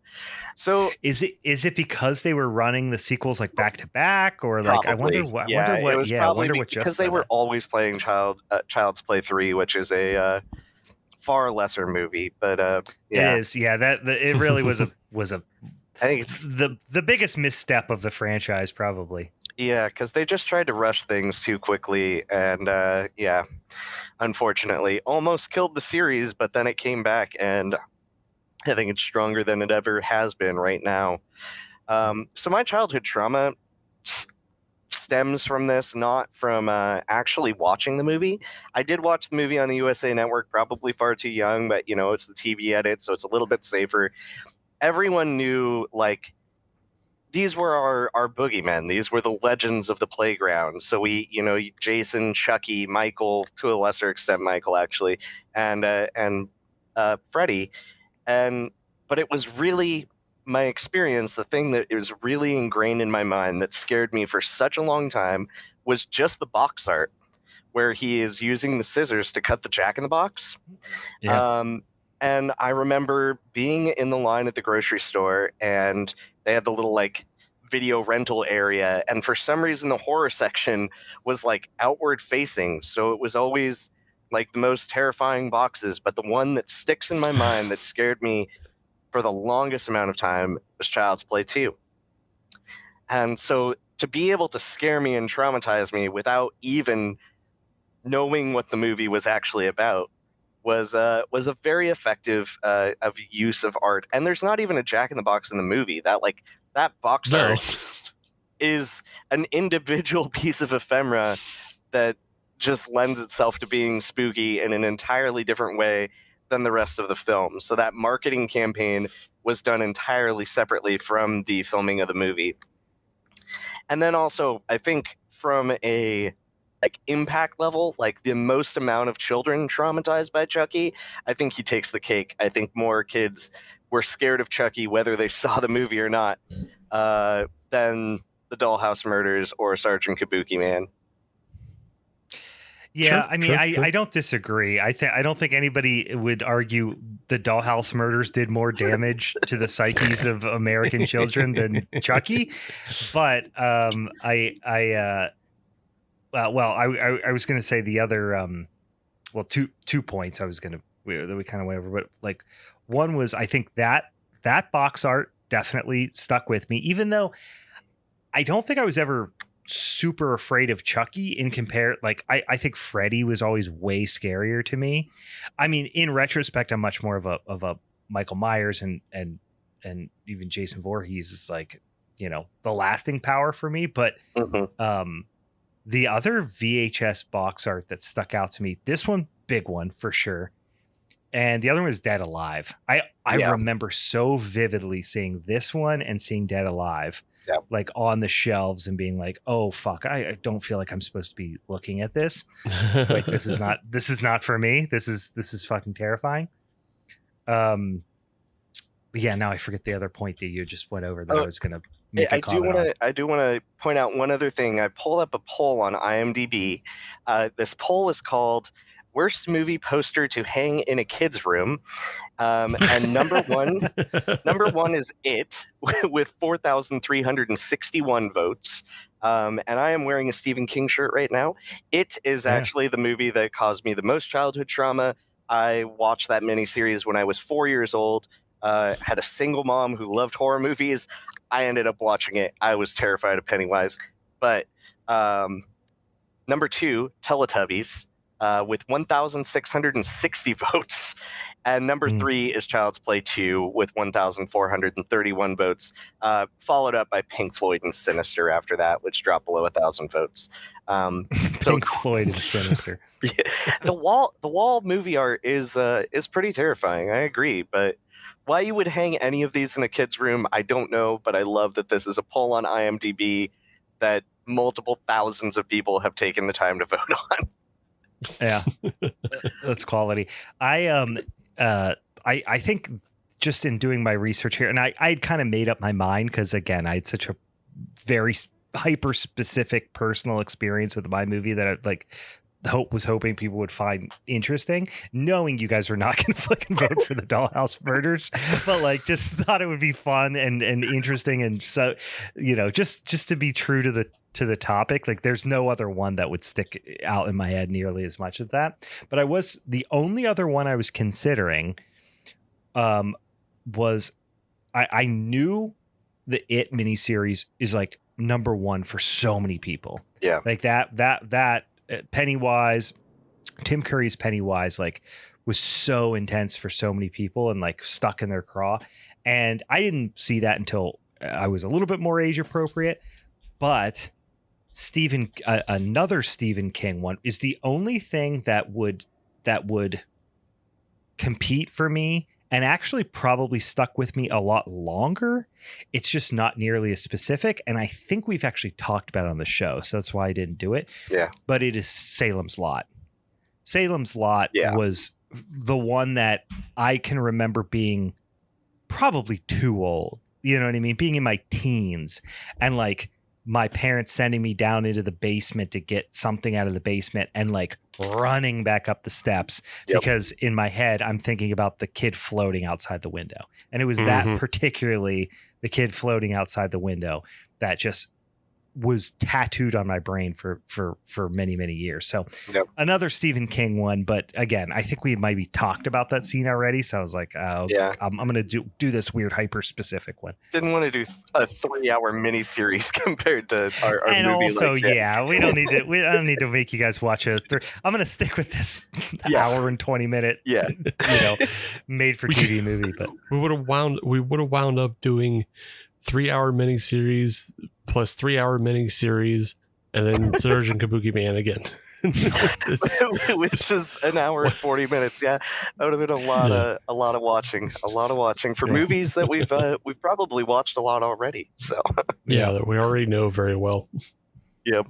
So is it because they were running the sequels like back to back, or like probably. I wonder what because they were always playing Child's Play 3, which is a far lesser movie, but yeah. It is. Yeah, it really was a I think it's the biggest misstep of the franchise, probably. Yeah, because they just tried to rush things too quickly, and yeah, unfortunately, almost killed the series. But then it came back, and I think it's stronger than it ever has been right now. So my childhood trauma stems from this, not from actually watching the movie. I did watch the movie on the USA Network, probably far too young, but it's the TV edit, so it's a little bit safer. Everyone knew, like, these were our boogeymen. These were the legends of the playground. So we, Jason, Chucky, Michael, to a lesser extent Michael actually, and Freddy, but it was really my experience. The thing that was really ingrained in my mind that scared me for such a long time was just the box art, where he is using the scissors to cut the Jack-in-the-Box. Yeah. And I remember being in the line at the grocery store, and they had the little like video rental area, and for some reason the horror section was like outward facing, so it was always like the most terrifying boxes. But the one that sticks in my mind that scared me for the longest amount of time was Child's Play 2. And so to be able to scare me and traumatize me without even knowing what the movie was actually about was a very effective of use of art. And there's not even a Jack-in-the-Box in the movie. That box art is an individual piece of ephemera that just lends itself to being spooky in an entirely different way than the rest of the film. So that marketing campaign was done entirely separately from the filming of the movie. And then also, I think from a impact level, like the most amount of children traumatized by Chucky, I think he takes the cake. I think more kids were scared of Chucky, whether they saw the movie or not, than the Dollhouse Murders or Sergeant Kabukiman. Yeah, Sure, I mean, I don't disagree. I don't think anybody would argue the Dollhouse Murders did more damage to the psyches of American children than Chucky. But I was going to say the other, two points I was going to, we kind of went over, but like one was, I think that box art definitely stuck with me, even though I don't think I was ever super afraid of Chucky I think Freddy was always way scarier to me. I mean, in retrospect, I'm much more of a Michael Myers and even Jason Voorhees is like, the lasting power for me. But, the other VHS box art that stuck out to me, this one, big one for sure. And the other one was Dead Alive. I remember so vividly seeing this one and seeing Dead Alive, like on the shelves and being like, oh, fuck, I don't feel like I'm supposed to be looking at this. Like, this is not for me. This is fucking terrifying. But yeah, now I forget the other point that you just went over that I was going to make a comment on. I do want to point out one other thing. I pulled up a poll on IMDb. This poll is called worst movie poster to hang in a kid's room. And number one is It with 4,361 votes. And I am wearing a Stephen King shirt right now. It is actually the movie that caused me the most childhood trauma. I watched that miniseries when I was 4 years old. Had a single mom who loved horror movies. I ended up watching it. I was terrified of Pennywise. But number 2, Teletubbies, with 1,660 votes. And number 3 is Child's Play 2 with 1,431 votes, followed up by Pink Floyd and Sinister after that, which dropped below 1,000 votes. Pink Floyd and Sinister. The wall movie art is pretty terrifying. I agree, but why you would hang any of these in a kid's room, I don't know. But I love that this is a poll on IMDb that multiple thousands of people have taken the time to vote on. Yeah, that's quality. I think just in doing my research here, and I'd kind of made up my mind because, again, I had such a very hyper specific personal experience with my movie that I was hoping people would find interesting, knowing you guys were not going to fucking vote for the Dollhouse murders, but just thought it would be fun and interesting. And so, just to be true to the topic, there's no other one that would stick out in my head nearly as much as that. But the only other one I was considering was I knew the It miniseries is number one for so many people. Yeah. That Pennywise, Tim Curry's Pennywise, was so intense for so many people and stuck in their craw. And I didn't see that until I was a little bit more age appropriate, but another Stephen King one is the only thing that would compete for me and actually probably stuck with me a lot longer. It's just not nearly as specific. And I think we've actually talked about it on the show, so that's why I didn't do it. Yeah. But it is Salem's Lot. Salem's Lot was the one that I can remember being probably too old. You know what I mean? Being in my teens and my parents sending me down into the basement to get something out of the basement and running back up the steps because in my head, I'm thinking about the kid floating outside the window. And it was that particularly the kid floating outside the window that just was tattooed on my brain for many, many years. So another Stephen King one, but again, I think we maybe talked about that scene already. So I was like, I'm going to do this weird hyper specific one. Didn't want to do a 3-hour miniseries compared to our and movie. Also, we don't need to. I don't need to make you guys watch I'm going to stick with this hour and 20 minute, made for TV movie. But we would have wound up doing 3-hour miniseries plus 3-hour miniseries, and then Surgeon Kabukiman again. Which is an hour and 40 minutes. Yeah, that would have been a lot of watching for movies that we've probably watched a lot already. So that we already know very well. Yep.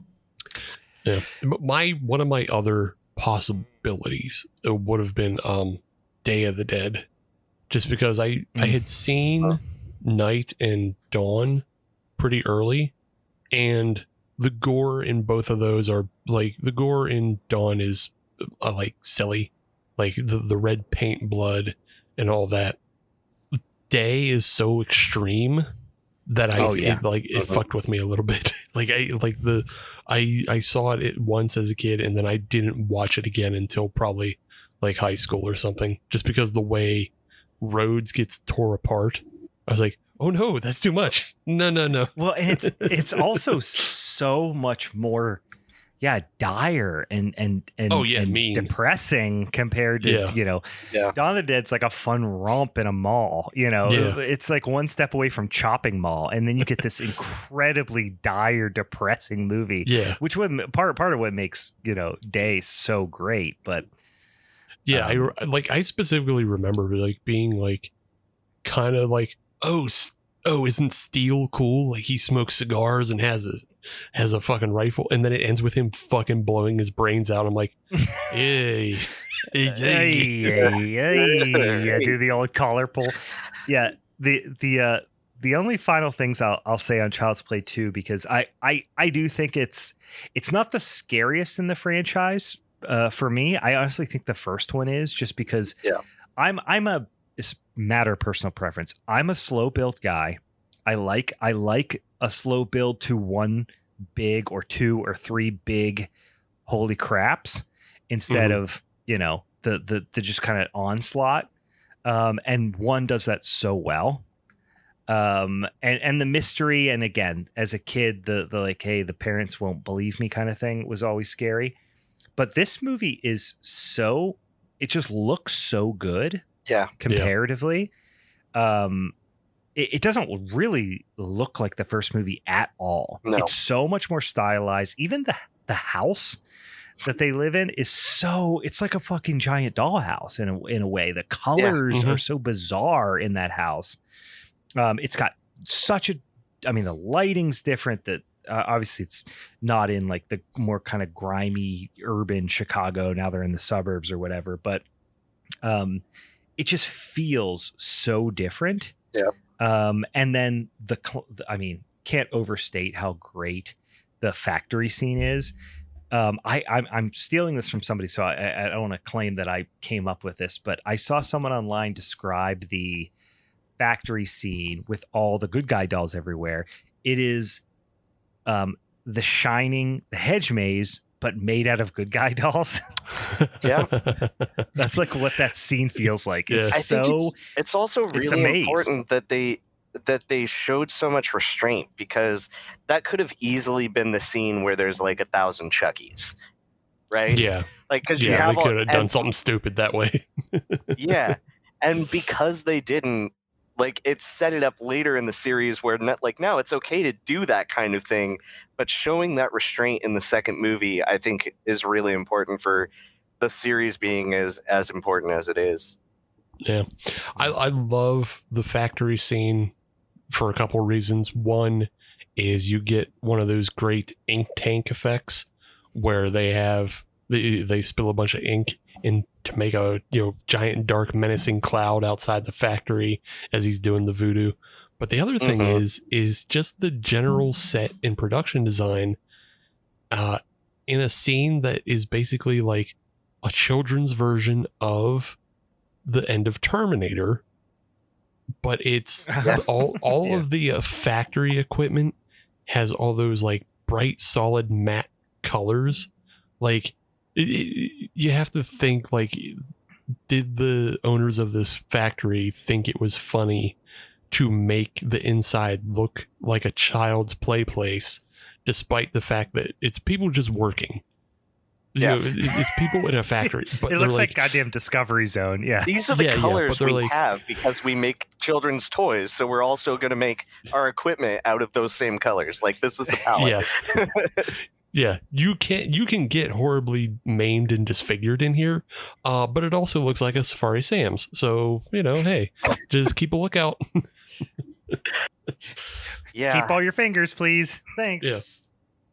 Yeah. One of my other possibilities would have been Day of the Dead, just because I had seen Night and Dawn pretty early, and the gore in both of those are the gore in Dawn is silly, the red paint blood and all that. Day is so extreme that it fucked with me a little bit. I saw it once as a kid, and then I didn't watch it again until probably high school or something, just because the way Rhodes gets tore apart. I was like, oh no, that's too much. No. Well, and it's also so much more, dire and mean, depressing compared to Dawn of the Dead's a fun romp in a mall. It's one step away from Chopping Mall, and then you get this incredibly dire, depressing movie. Yeah, which would part of what makes Day so great. But I specifically remember being kind of isn't Steel cool? He smokes cigars and has a fucking rifle, and then it ends with him fucking blowing his brains out. I'm like, hey, do the old collar pull. Yeah, the only final things I'll say on Child's Play 2, because I do think it's not the scariest in the franchise, for me. I honestly think the first one is, just because it's matter of personal preference. I'm a slow build guy. I like a slow build to one big or two or three big holy craps instead of, the just kind of onslaught. And one does that so well. And the mystery, and again, as a kid, the like, hey, the parents won't believe me kind of thing was always scary. But this movie is it just looks so good. Yeah. Comparatively. It doesn't really look like the first movie at all. No. It's so much more stylized. Even the house that they live in is it's like a fucking giant dollhouse in a way. The colors are so bizarre in that house. It's got the lighting's different. That obviously it's not in like the more kind of grimy urban Chicago. Now they're in the suburbs or whatever, but it just feels so different. Yeah. And then can't overstate how great the factory scene is. I'm stealing this from somebody, so I don't want to claim that I came up with this, but I saw someone online describe the factory scene with all the good guy dolls everywhere. It is the Shining, the hedge maze, but made out of good guy dolls. Yeah. That's like what that scene feels like. Yeah. It's also really important that they showed so much restraint, because that could have easily been the scene where there's like 1,000 Chuckies, right? Yeah. Like, because they could have done something stupid that way. Yeah. And because they didn't, like, it set it up later in the series where, now it's okay to do that kind of thing, but showing that restraint in the second movie, I think, is really important for the series being as important as it is. Yeah. I love the factory scene for a couple of reasons. One is you get one of those great ink tank effects where they spill a bunch of ink in to make a giant dark menacing cloud outside the factory as he's doing the voodoo. But the other thing is just the general set and production design in a scene that is basically like a children's version of the end of Terminator, but it's all of the factory equipment has all those like bright solid matte colors. Like you have to think, like, did the owners of this factory think it was funny to make the inside look like a child's play place, despite the fact that it's people just working? Yeah. It's people in a factory. But it looks like goddamn Discovery Zone. Yeah. These are the colors we have because we make children's toys, so we're also going to make our equipment out of those same colors. Like, this is the palette. Yeah. Yeah, you can get horribly maimed and disfigured in here, but it also looks like a Safari Sam's. So, hey, just keep a lookout. Yeah. Keep all your fingers, please. Thanks. Yeah.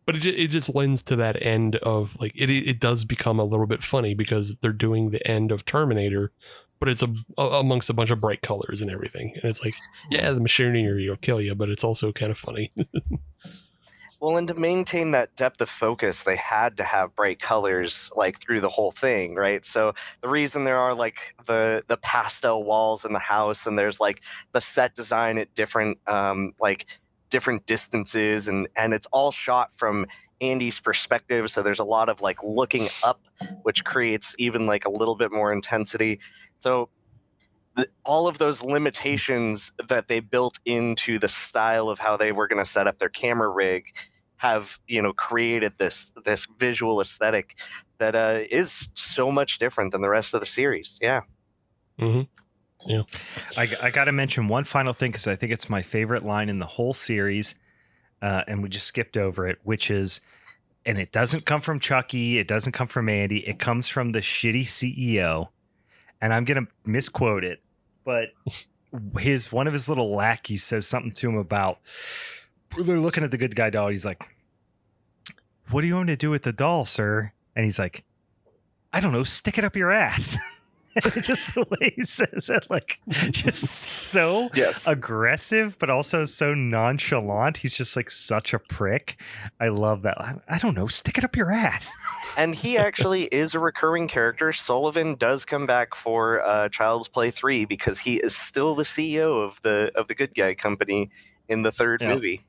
But it just lends to that end of, like, it does become a little bit funny because they're doing the end of Terminator, but it's amongst a bunch of bright colors and everything. And it's like, yeah, the machinery will kill you, but it's also kind of funny. Well, and to maintain that depth of focus, they had to have bright colors like through the whole thing, right? So the reason there are like the pastel walls in the house, and there's like the set design at different different distances, and it's all shot from Andy's perspective. So there's a lot of like looking up, which creates even like a little bit more intensity. So all of those limitations that they built into the style of how they were going to set up their camera rig have, created this visual aesthetic that is so much different than the rest of the series. Yeah. Mm-hmm. Yeah. I got to mention one final thing, because I think it's my favorite line in the whole series, and we just skipped over it, which is, and it doesn't come from Chucky, it doesn't come from Andy, it comes from the shitty CEO, and I'm going to misquote it, but one of his little lackeys says something to him about, they're looking at the good guy doll. He's like, "What do you want to do with the doll, sir?" And he's like, "I don't know, stick it up your ass." Just the way he says it, like, just so Yes. aggressive, but also so nonchalant. He's just like such a prick. I love that. I don't know. Stick it up your ass. And he actually is a recurring character. Sullivan does come back for Child's Play 3 because he is still the CEO of the Good Guy Company in the third movie.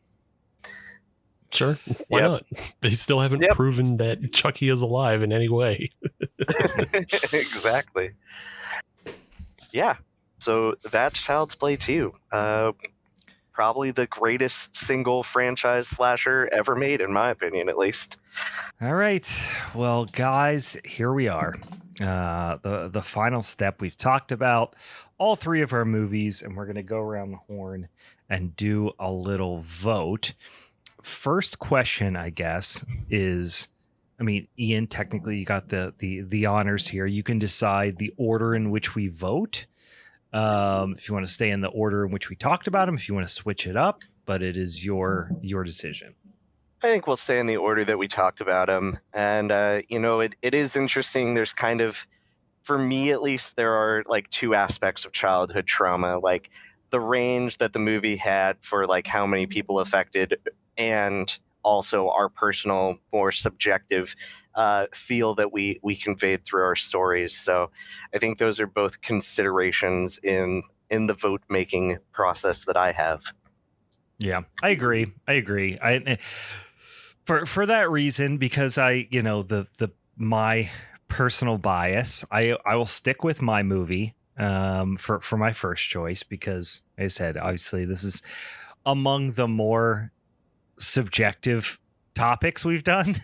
Sure, why not? They still haven't proven that Chucky is alive in any way. Exactly. Yeah. So that's Child's Play 2. Probably the greatest single franchise slasher ever made, in my opinion, at least. All right. Well, guys, here we are. The final step. We've talked about all three of our movies, and we're going to go around the horn and do a little vote. First question, I guess, is, I mean, Ian, technically you got the honors here. You can decide the order in which we vote. If you want to stay in the order in which we talked about them, if you want to switch it up, but it is your decision. I think we'll stay in the order that we talked about them. And, it is interesting. There's kind of, for me at least, there are like two aspects of childhood trauma, like the range that the movie had for like how many people affected, and also our personal, more subjective feel that we conveyed through our stories. So I think those are both considerations in the vote making process that I have. Yeah, I agree. For that reason, because my personal bias, I will stick with my movie for my first choice, because like I said, obviously this is among the more subjective topics we've done.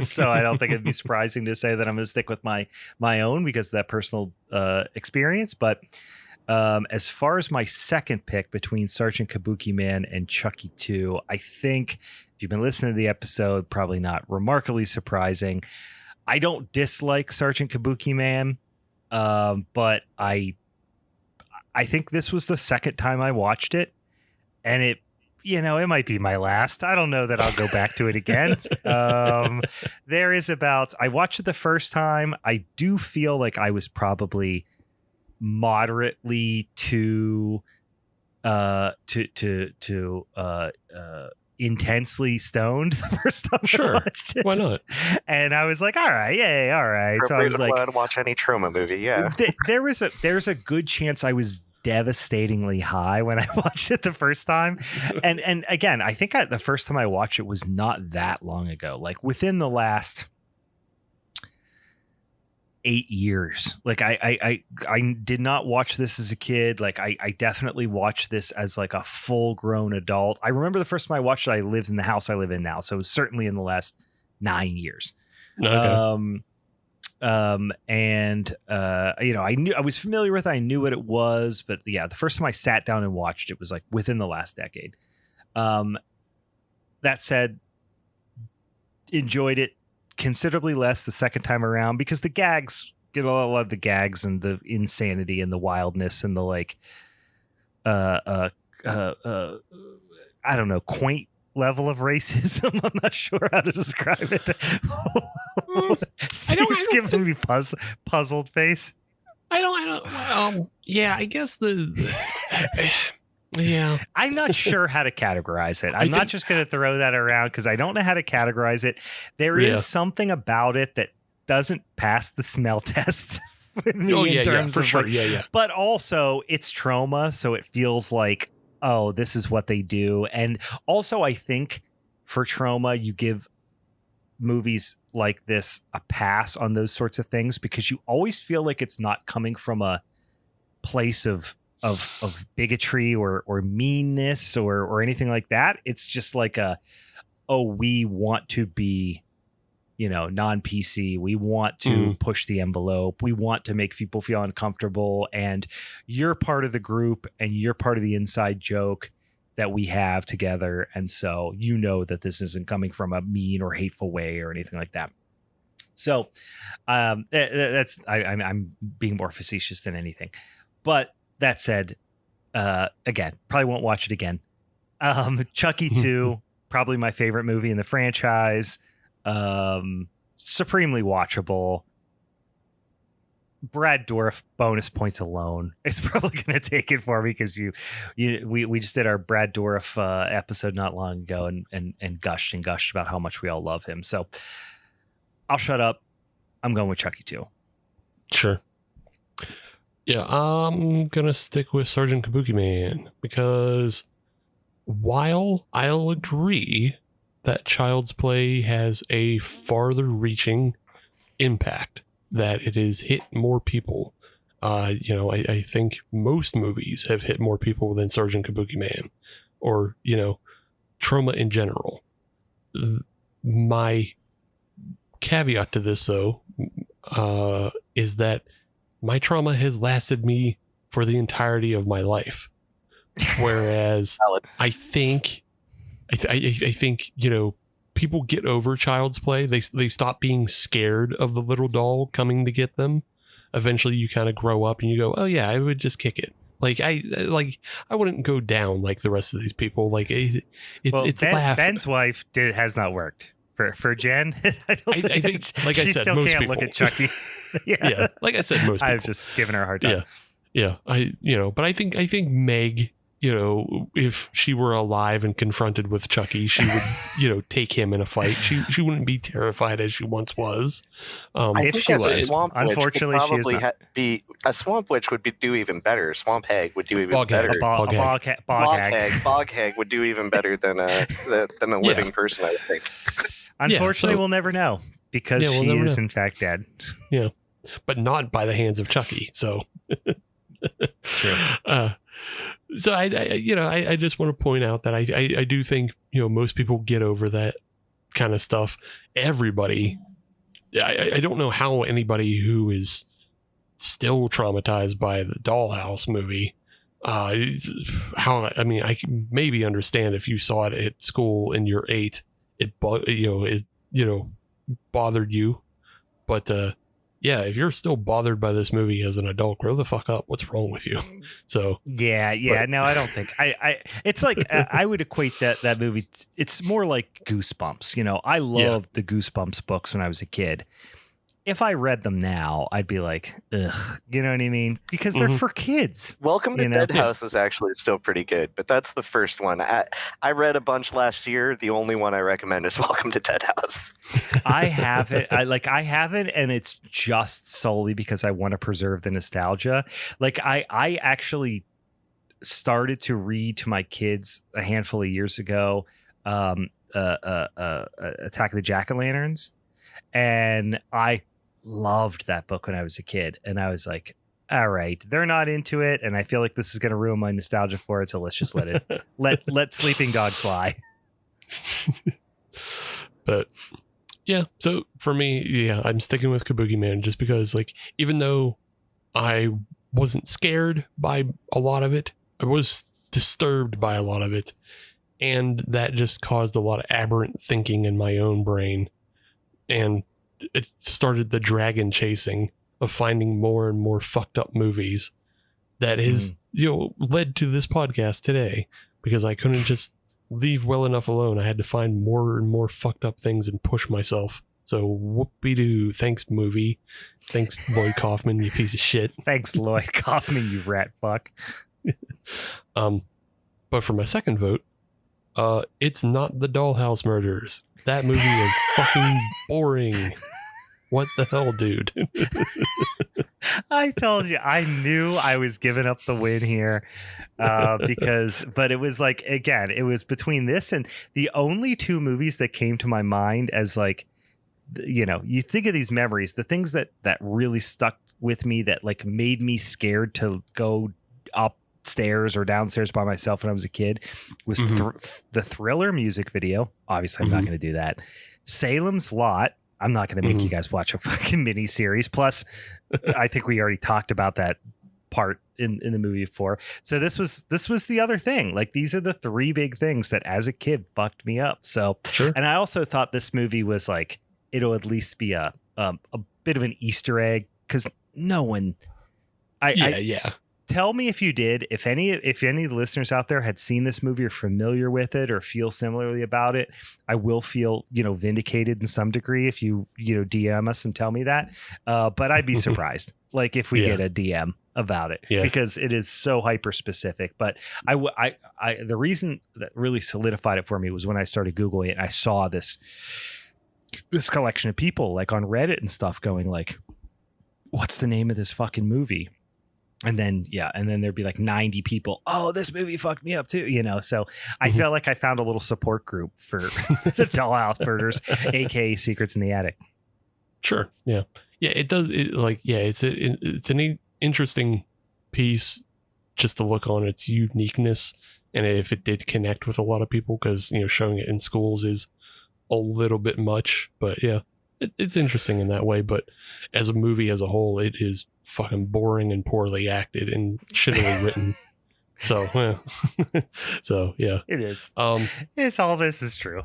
So I don't think it'd be surprising to say that I'm going to stick with my own because of that personal experience. But as far as my second pick between Sergeant Kabukiman and Chucky 2, I think if you've been listening to the episode, probably not remarkably surprising. I don't dislike Sergeant Kabukiman, but I think this was the second time I watched it, and it might be my last. I don't know that I'll go back to it again. I watched it the first time. I do feel like I was probably moderately too intensely stoned the first time I watched it. Why not? And I was like, all right, yay, all right. So I was like, watch any trauma movie. Yeah. There's a good chance I was devastatingly high when I watched it the first time. And again, I think the first time I watched it was not that long ago, like within the last 8 years. Like I did not watch this as a kid. Like I definitely watched this as like a full grown adult. I remember the first time I watched it, I lived in the house I live in now. So it was certainly in the last 9 years. Okay. I was familiar with it. I knew what it was, but yeah, the first time I sat down and watched it was like within the last decade. That said, enjoyed it considerably less the second time around because the gags, a lot of the gags and the insanity and the wildness and the like, I don't know, quaint level of racism. I'm not sure how to describe it. Steve's giving me puzzled face. Yeah, I guess yeah. I'm not sure how to categorize it. I'm not just going to throw that around because I don't know how to categorize it. There is something about it that doesn't pass the smell test with me in terms of sure. Like, but also it's trauma, so it feels like, oh, this is what they do. And also I think for trauma, you give movies like this a pass on those sorts of things because you always feel like it's not coming from a place of bigotry or meanness or anything like that. It's just like we want to be, non-PC. We want to push the envelope. We want to make people feel uncomfortable. And you're part of the group and you're part of the inside joke that we have together. And so that this isn't coming from a mean or hateful way or anything like that. So I'm being more facetious than anything. But that said, again, probably won't watch it again. Chucky 2, probably my favorite movie in the franchise. Supremely watchable. Brad Dourif bonus points alone is probably going to take it for me because we just did our Brad Dourif episode not long ago and gushed about how much we all love him. So I'll shut up. I'm going with Chucky too. Sure. Yeah, I'm gonna stick with Sergeant Kabukiman because while I'll agree that Child's Play has a farther reaching impact, that it has hit more people, I think most movies have hit more people than Sergeant Kabukiman, or trauma in general. My caveat to this, though, is that my trauma has lasted me for the entirety of my life. Whereas I think, people get over Child's Play. They stop being scared of the little doll coming to get them. Eventually you kind of grow up and you go, oh yeah, I would just kick it. I wouldn't go down like the rest of these people. It's a laugh. Ben's wife has not worked. For Jen, I think, like I she said, still most can't people look at Chucky. yeah, like I said, most people. I've just given her a hard time. Yeah. But I think Meg, if she were alive and confronted with Chucky, she would, take him in a fight. She wouldn't be terrified as she once was. I think she was. Swamp Unfortunately, Witch would she is not. be a Swamp Witch would do even better. Swamp Hag would do even Bog better. hag. Bog hag. Bog Hag would do even better than a living person, I think. Unfortunately, we'll never know because she is in fact dead. Yeah, but not by the hands of Chucky. So, true. So I just want to point out that I do think most people get over that kind of stuff. Everybody, I don't know how anybody who is still traumatized by the Dollhouse movie. I can maybe understand if you saw it at school and you're 8. It bothered you, but if you're still bothered by this movie as an adult, grow the fuck up. What's wrong with you? So no, I don't think I it's like I would equate that movie. It's more like Goosebumps. I loved the Goosebumps books when I was a kid. If I read them now, I'd be like, ugh, you know what I mean? Because they're for kids. Welcome to Deadhouse is actually still pretty good, but that's the first one. I read a bunch last year. The only one I recommend is Welcome to Deadhouse. I have it. I have it, and it's just solely because I want to preserve the nostalgia. I actually started to read to my kids a handful of years ago, Attack of the Jack-o'-lanterns, and I loved that book when I was a kid, and I was like, all right, they're not into it, and I feel like this is going to ruin my nostalgia for it, so let's just let it let sleeping dogs fly. But so for me, I'm sticking with Kabukiman just because, even though I wasn't scared by a lot of it, I was disturbed by a lot of it, and that just caused a lot of aberrant thinking in my own brain, and it started the dragon chasing of finding more and more fucked up movies that has led to this podcast today, because I couldn't just leave well enough alone. I had to find more and more fucked up things and push myself. So whoopie-doo. Thanks, movie. Thanks, Lloyd Kaufman, you piece of shit. Thanks, Lloyd Kaufman, you rat fuck. But for my second vote, it's not the Dollhouse Murders. That movie is fucking boring. What the hell, dude? I told you, I knew I was giving up the win here, but it was again, it was between this and the only two movies that came to my mind as you think of these memories, the things that really stuck with me that made me scared to go upstairs or downstairs by myself when I was a kid was the Thriller music video. Obviously, I'm not going to do that. Salem's Lot. I'm not going to make you guys watch a fucking mini series. Plus, I think we already talked about that part in the movie before. So this was the other thing. These are the three big things that as a kid fucked me up. So, sure. And I also thought this movie was it'll at least be a bit of an Easter egg, because no one. tell me if you did. If any of the listeners out there had seen this movie or familiar with it or feel similarly about it, I will feel vindicated in some degree if you DM us and tell me that. But I'd be surprised, like if we get a DM about it, because it is so hyper specific. But the reason that really solidified it for me was when I started Googling it and I saw this collection of people like on Reddit and stuff going like, what's the name of this fucking movie? And then there'd be like 90 people. Oh, this movie fucked me up too. So I felt like I found a little support group for the Dollhouse murders, aka Secrets in the Attic. Sure. Yeah. Yeah. It does. It's an interesting piece just to look on its uniqueness. And if it did connect with a lot of people, because, showing it in schools is a little bit much, but yeah, it's interesting in that way. But as a movie as a whole, it is fucking boring and poorly acted and shittily written. So yeah, it is. It's all this is true.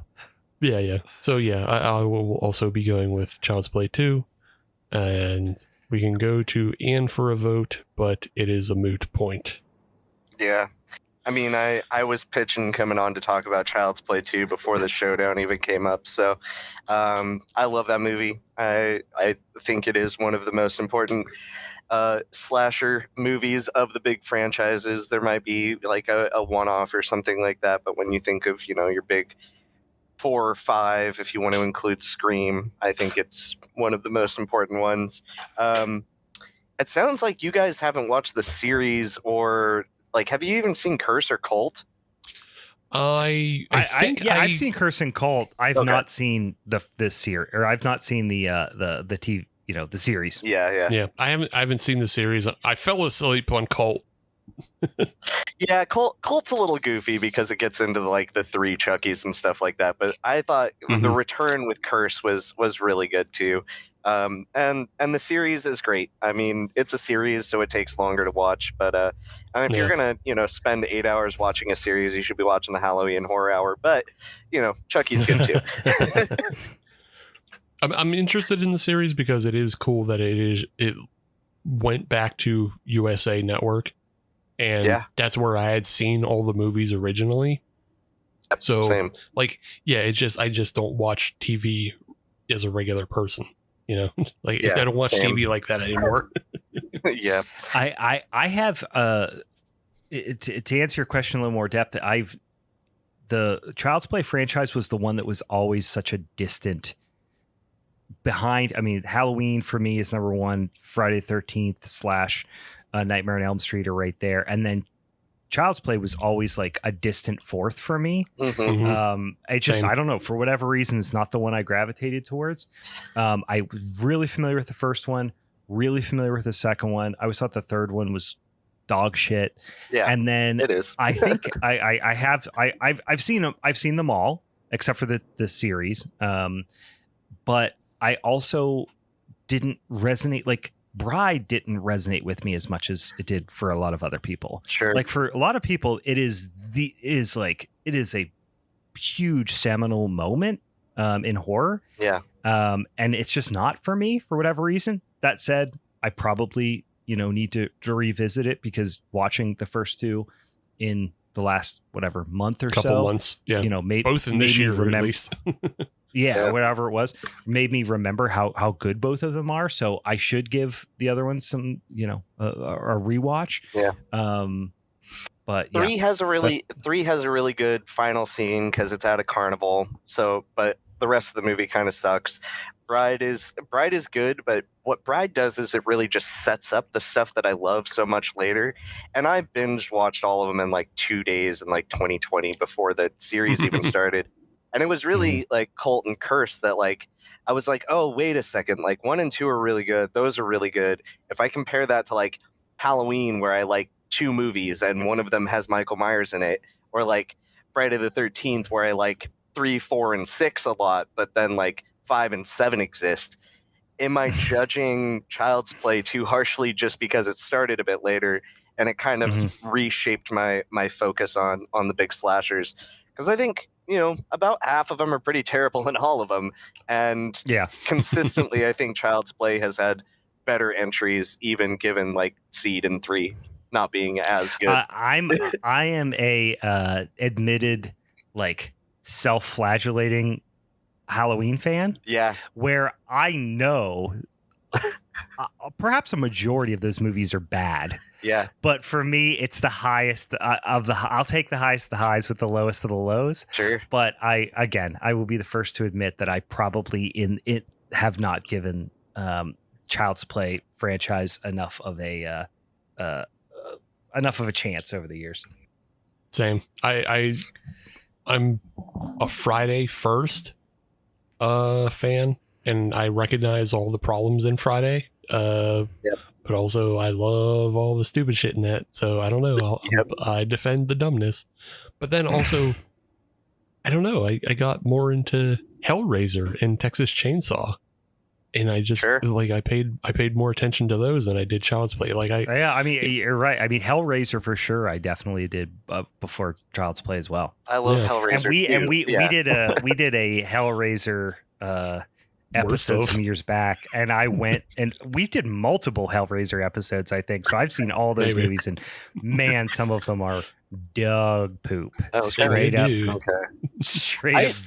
Yeah. So yeah, I will also be going with Child's Play 2, and we can go to Ian for a vote, but it is a moot point. Yeah. I mean, I was pitching coming on to talk about Child's Play 2 before the Showdown even came up. So I love that movie. I think it is one of the most important slasher movies of the big franchises. There might be like a one-off or something like that, but when you think of your big 4 or 5, if you want to include Scream, I think it's one of the most important ones. It sounds like you guys haven't watched the series, or like, have you even seen Curse or Cult? I think I've seen Curse and Cult. I've not seen this series, or I've not seen the TV, the series. Yeah. I haven't seen the series. I fell asleep on Cult. Yeah, Cult's a little goofy because it gets into like the 3 Chuckies and stuff like that. But I thought the return with Curse was really good too. And the series is great. I mean, it's a series, so it takes longer to watch. But if you're gonna spend 8 hours watching a series, you should be watching the Hallow Ian Horror Hour. But Chucky's good too. I'm interested in the series because it is cool that it went back to USA Network, and that's where I had seen all the movies originally. So same. I just don't watch TV as a regular person. I don't watch TV like that anymore. Yeah, I have to answer your question in a little more depth. The Child's Play franchise was the one that was always such a distant behind. I mean, Halloween for me is number 1. Friday the 13th / Nightmare on Elm Street are right there, and then Child's Play was always like a distant 4th for me. I don't know, for whatever reason, it's not the one I gravitated towards. I was really familiar with the first one, really familiar with the second one. I always thought the third one was dog shit. Yeah, and then it is. I think I've seen them all except for the series. But I also didn't resonate, like Bride didn't resonate with me as much as it did for a lot of other people. Sure. Like for a lot of people, it is a huge seminal moment in horror. Yeah. And it's just not for me for whatever reason. That said, I probably, need to revisit it, because watching the first 2 in the last month or couple months, maybe both in this year at least. Whatever it was, made me remember how good both of them are. So I should give the other one some, a rewatch. Yeah. But 3 has a really good final scene because it's at a carnival. So, but the rest of the movie kind of sucks. Bride is good, but what Bride does is it really just sets up the stuff that I love so much later. And I binge watched all of them in like 2 days in like 2020 before the series even started. And it was really like Cult and Curse that like, I was like, oh, wait a second. Like 1 and 2 are really good. Those are really good. If I compare that to like Halloween, where I like 2 movies and one of them has Michael Myers in it, or like Friday the 13th, where I like 3, 4, and 6 a lot, but then like 5 and 7 exist. Am I judging Child's Play too harshly just because it started a bit later and it kind of reshaped my focus on the big slashers? Because I think, about half of them are pretty terrible in all of them. And consistently, I think Child's Play has had better entries, even given like Seed and 3. not being as good. I am a admitted like self-flagellating Halloween fan. Yeah. Where I know perhaps a majority of those movies are bad. Yeah. But for me, it's the highest I'll take the highest of the highs with the lowest of the lows. Sure. But I will be the first to admit that I probably have not given Child's Play franchise enough of a chance over the years. Same. I'm a Friday first fan, and I recognize all the problems in Friday. But also I love all the stupid shit in that. So I don't know. I defend the dumbness. But then also, I don't know. I got more into Hellraiser and Texas Chainsaw. And I just like I paid more attention to those than I did Child's Play. You're right. I mean, Hellraiser for sure. I definitely did before Child's Play as well. I love Hellraiser. We did a Hellraiser episode some years back, and I went and we did multiple Hellraiser episodes, I think. So I've seen all those movies, and man, some of them are dog poop. Straight up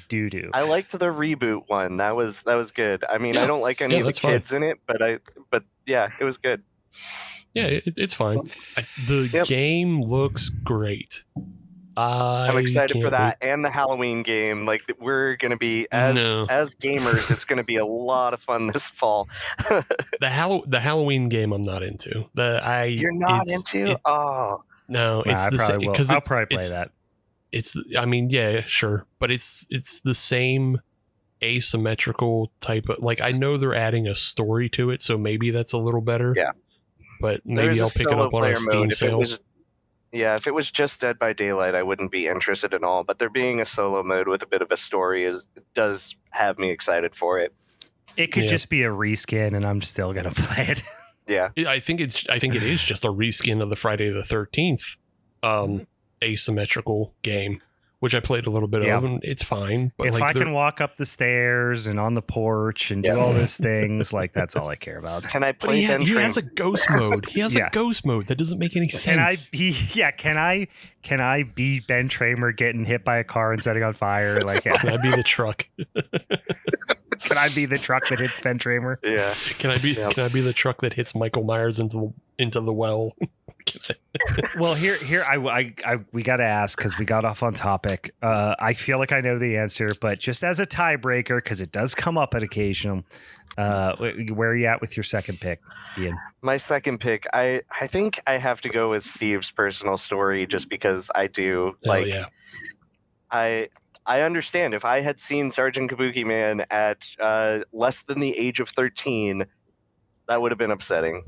doo doo. I liked the reboot one. That was good. I mean, I don't like any of the kids in it, but yeah, it was good. Yeah, it's fine. The game looks great. I'm excited for that and the Halloween game. Like, we're going to be as gamers, it's going to be a lot of fun this fall. The Halloween game I'm not into. You're not into? No, it's the same because I'll probably play that. Sure, but it's the same asymmetrical type of, like, I know they're adding a story to it, so maybe that's a little better. Yeah, but maybe I'll pick it up on a Steam sale. If it was just Dead by Daylight, I wouldn't be interested at all. But there being a solo mode with a bit of a story does have me excited for it. It could just be a reskin, and I'm still gonna play it. Yeah, I think it is just a reskin of the Friday the 13th asymmetrical game, which I played a little bit of, and it's fine. But if I can walk up the stairs and on the porch and do all those things, like, that's all I care about. Can I play Ben He has a ghost mode. He has a ghost mode that doesn't make any sense. Can I be Ben Tramer getting hit by a car and setting on fire? Like, can I be the truck? Can I be the truck that hits Ben Tramer? Yeah. Can I be the truck that hits Michael Myers into the well? Well, here we got to ask, because we got off on topic. I feel like I know the answer, but just as a tiebreaker, because it does come up at occasion, where are you at with your second pick, Ian? My second pick, I think I have to go with Steve's personal story, just because I do I understand if I had seen Sergeant Kabukiman at less than the age of 13, that would have been upsetting.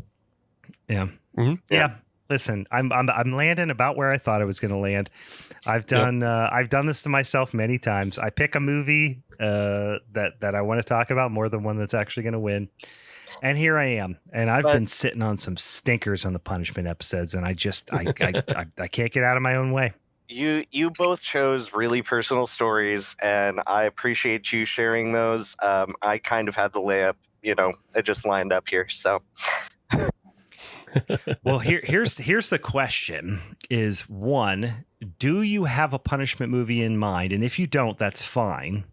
Yeah. Mm-hmm. Yeah. Listen, I'm landing about where I thought I was going to land. I've done this to myself many times. I pick a movie that I want to talk about more than one that's actually going to win. And here I am. And I've been sitting on some stinkers on the punishment episodes, and I can't get out of my own way. You both chose really personal stories, and I appreciate you sharing those. I kind of had the layup, it just lined up here. So, well, here's the question: is one, do you have a punishment movie in mind? And if you don't, that's fine.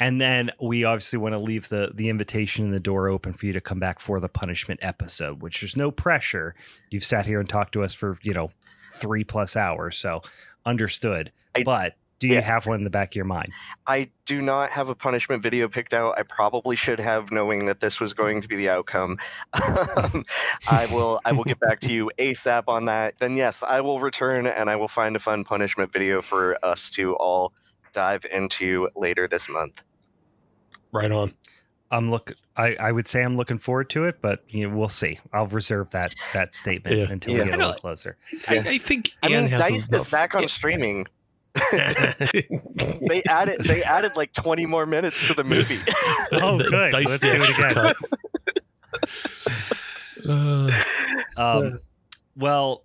And then we obviously want to leave the invitation and the door open for you to come back for the punishment episode, which there's no pressure. You've sat here and talked to us for 3+ hours, so understood. But do you have one in the back of your mind? I do not have a punishment video picked out. I probably should have, knowing that this was going to be the outcome. I will get back to you ASAP on that. Then yes, I will return and I will find a fun punishment video for us to all dive into later this month. Right on. I would say I'm looking forward to it, but we'll see. I'll reserve that statement until we get a little closer. I think Diced is back on streaming. They added like 20 more minutes to the movie. Oh, good. Let's do it again. Well,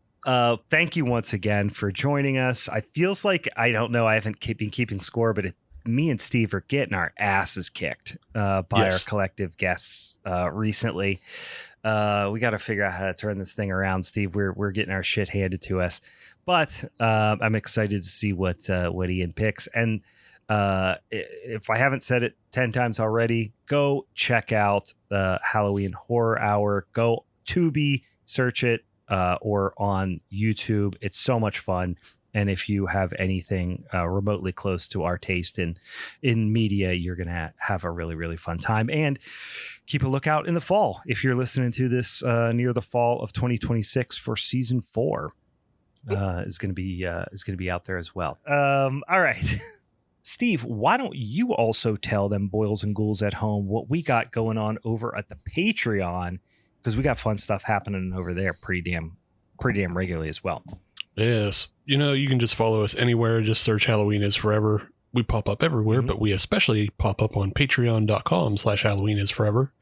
thank you once again for joining us. I feels like, I don't know, I haven't been keeping score, but me and Steve are getting our asses kicked by our collective guests recently. We got to figure out how to turn this thing around, Steve. We're getting our shit handed to us, but I'm excited to see what Ian picks. And if I haven't said it 10 times already, go check out the Hallow Ian Horror Hour. Go Tubi, search it, or on YouTube. It's so much fun. And if you have anything remotely close to our taste in media, you're going to have a really, really fun time. And keep a lookout in the fall. If you're listening to this near the fall of 2026 for season 4, is going to be out there as well. All right. Steve, why don't you also tell them boils and ghouls at home what we got going on over at the Patreon, because we got fun stuff happening over there pretty damn regularly as well. Yes. You can just follow us anywhere. Just search Halloween is Forever. We pop up everywhere, but we especially pop up on patreon.com/Halloween is Forever.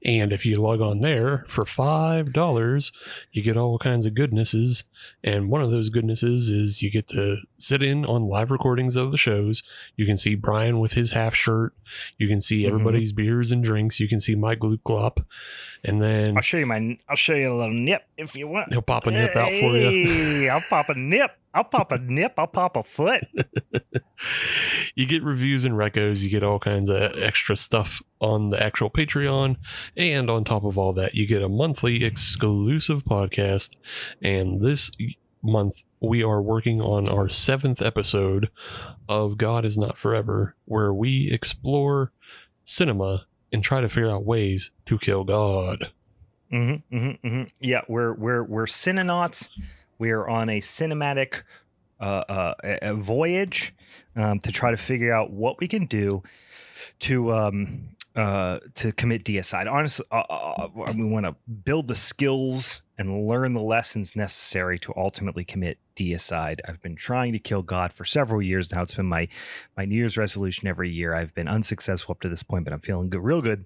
And if you log on there for $5, you get all kinds of goodnesses. And one of those goodnesses is you get to sit in on live recordings of the shows. You can see Brian with his half shirt. You can see everybody's beers and drinks. You can see my glute glop. And then I'll show you a little nip if you want. He'll pop a nip out for you. I'll pop a nip. I'll pop a foot. You get reviews and recos. You get all kinds of extra stuff on the actual Patreon. And on top of all that, you get a monthly exclusive podcast. And this month, we are working on our 7th episode of God Is Not Forever, where we explore cinema and try to figure out ways to kill God. Yeah, we're cinenauts. We're on a cinematic a voyage to try to figure out what we can do to commit deicide. Honestly, we want to build the skills and learn the lessons necessary to ultimately commit deicide. I've been trying to kill God for several years now. It's been my New Year's resolution every year. I've been unsuccessful up to this point, but I'm feeling good, real good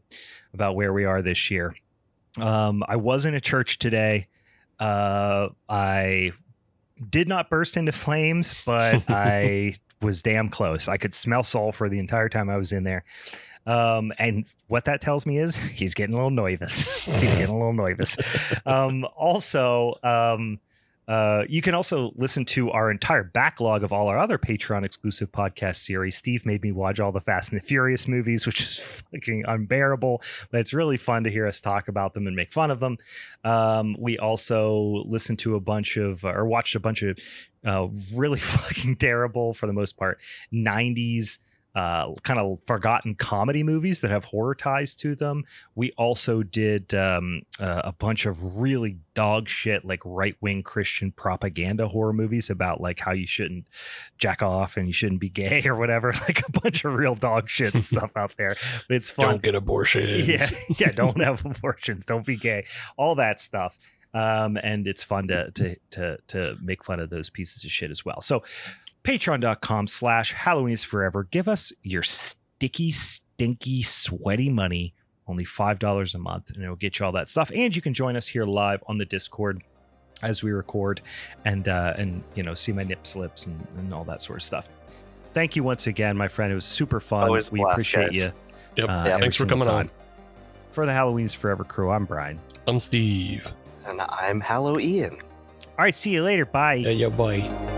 about where we are this year. I was in a church today. I did not burst into flames, but I was damn close. I could smell sulfur the entire time I was in there. And what that tells me is he's getting a little nervous. You can also listen to our entire backlog of all our other Patreon exclusive podcast series. Steve made me watch all the Fast and the Furious movies, which is fucking unbearable, but it's really fun to hear us talk about them and make fun of them. We also listened to watched a bunch of really fucking terrible, for the most part, 90s kind of forgotten comedy movies that have horror ties to them. We also did a bunch of really dog shit, like right-wing Christian propaganda horror movies about like how you shouldn't jack off and you shouldn't be gay or whatever, like a bunch of real dog shit and stuff out there. But it's fun. Don't get abortions. Yeah, don't have abortions. Don't be gay. All that stuff. And it's fun to make fun of those pieces of shit as well. So patreon.com/Halloween is Forever. Give us your sticky, stinky, sweaty money. Only $5 a month, and it'll get you all that stuff. And you can join us here live on the Discord as we record and see my nip slips and all that sort of stuff. Thank you once again, my friend. It was super fun. Always we blast, appreciate guys. you. Yep. Thanks for coming on. For the Halloween is Forever crew, I'm Brian. I'm Steve. And I'm Hallow Ian. All right, see you later. Bye. Yeah, bye.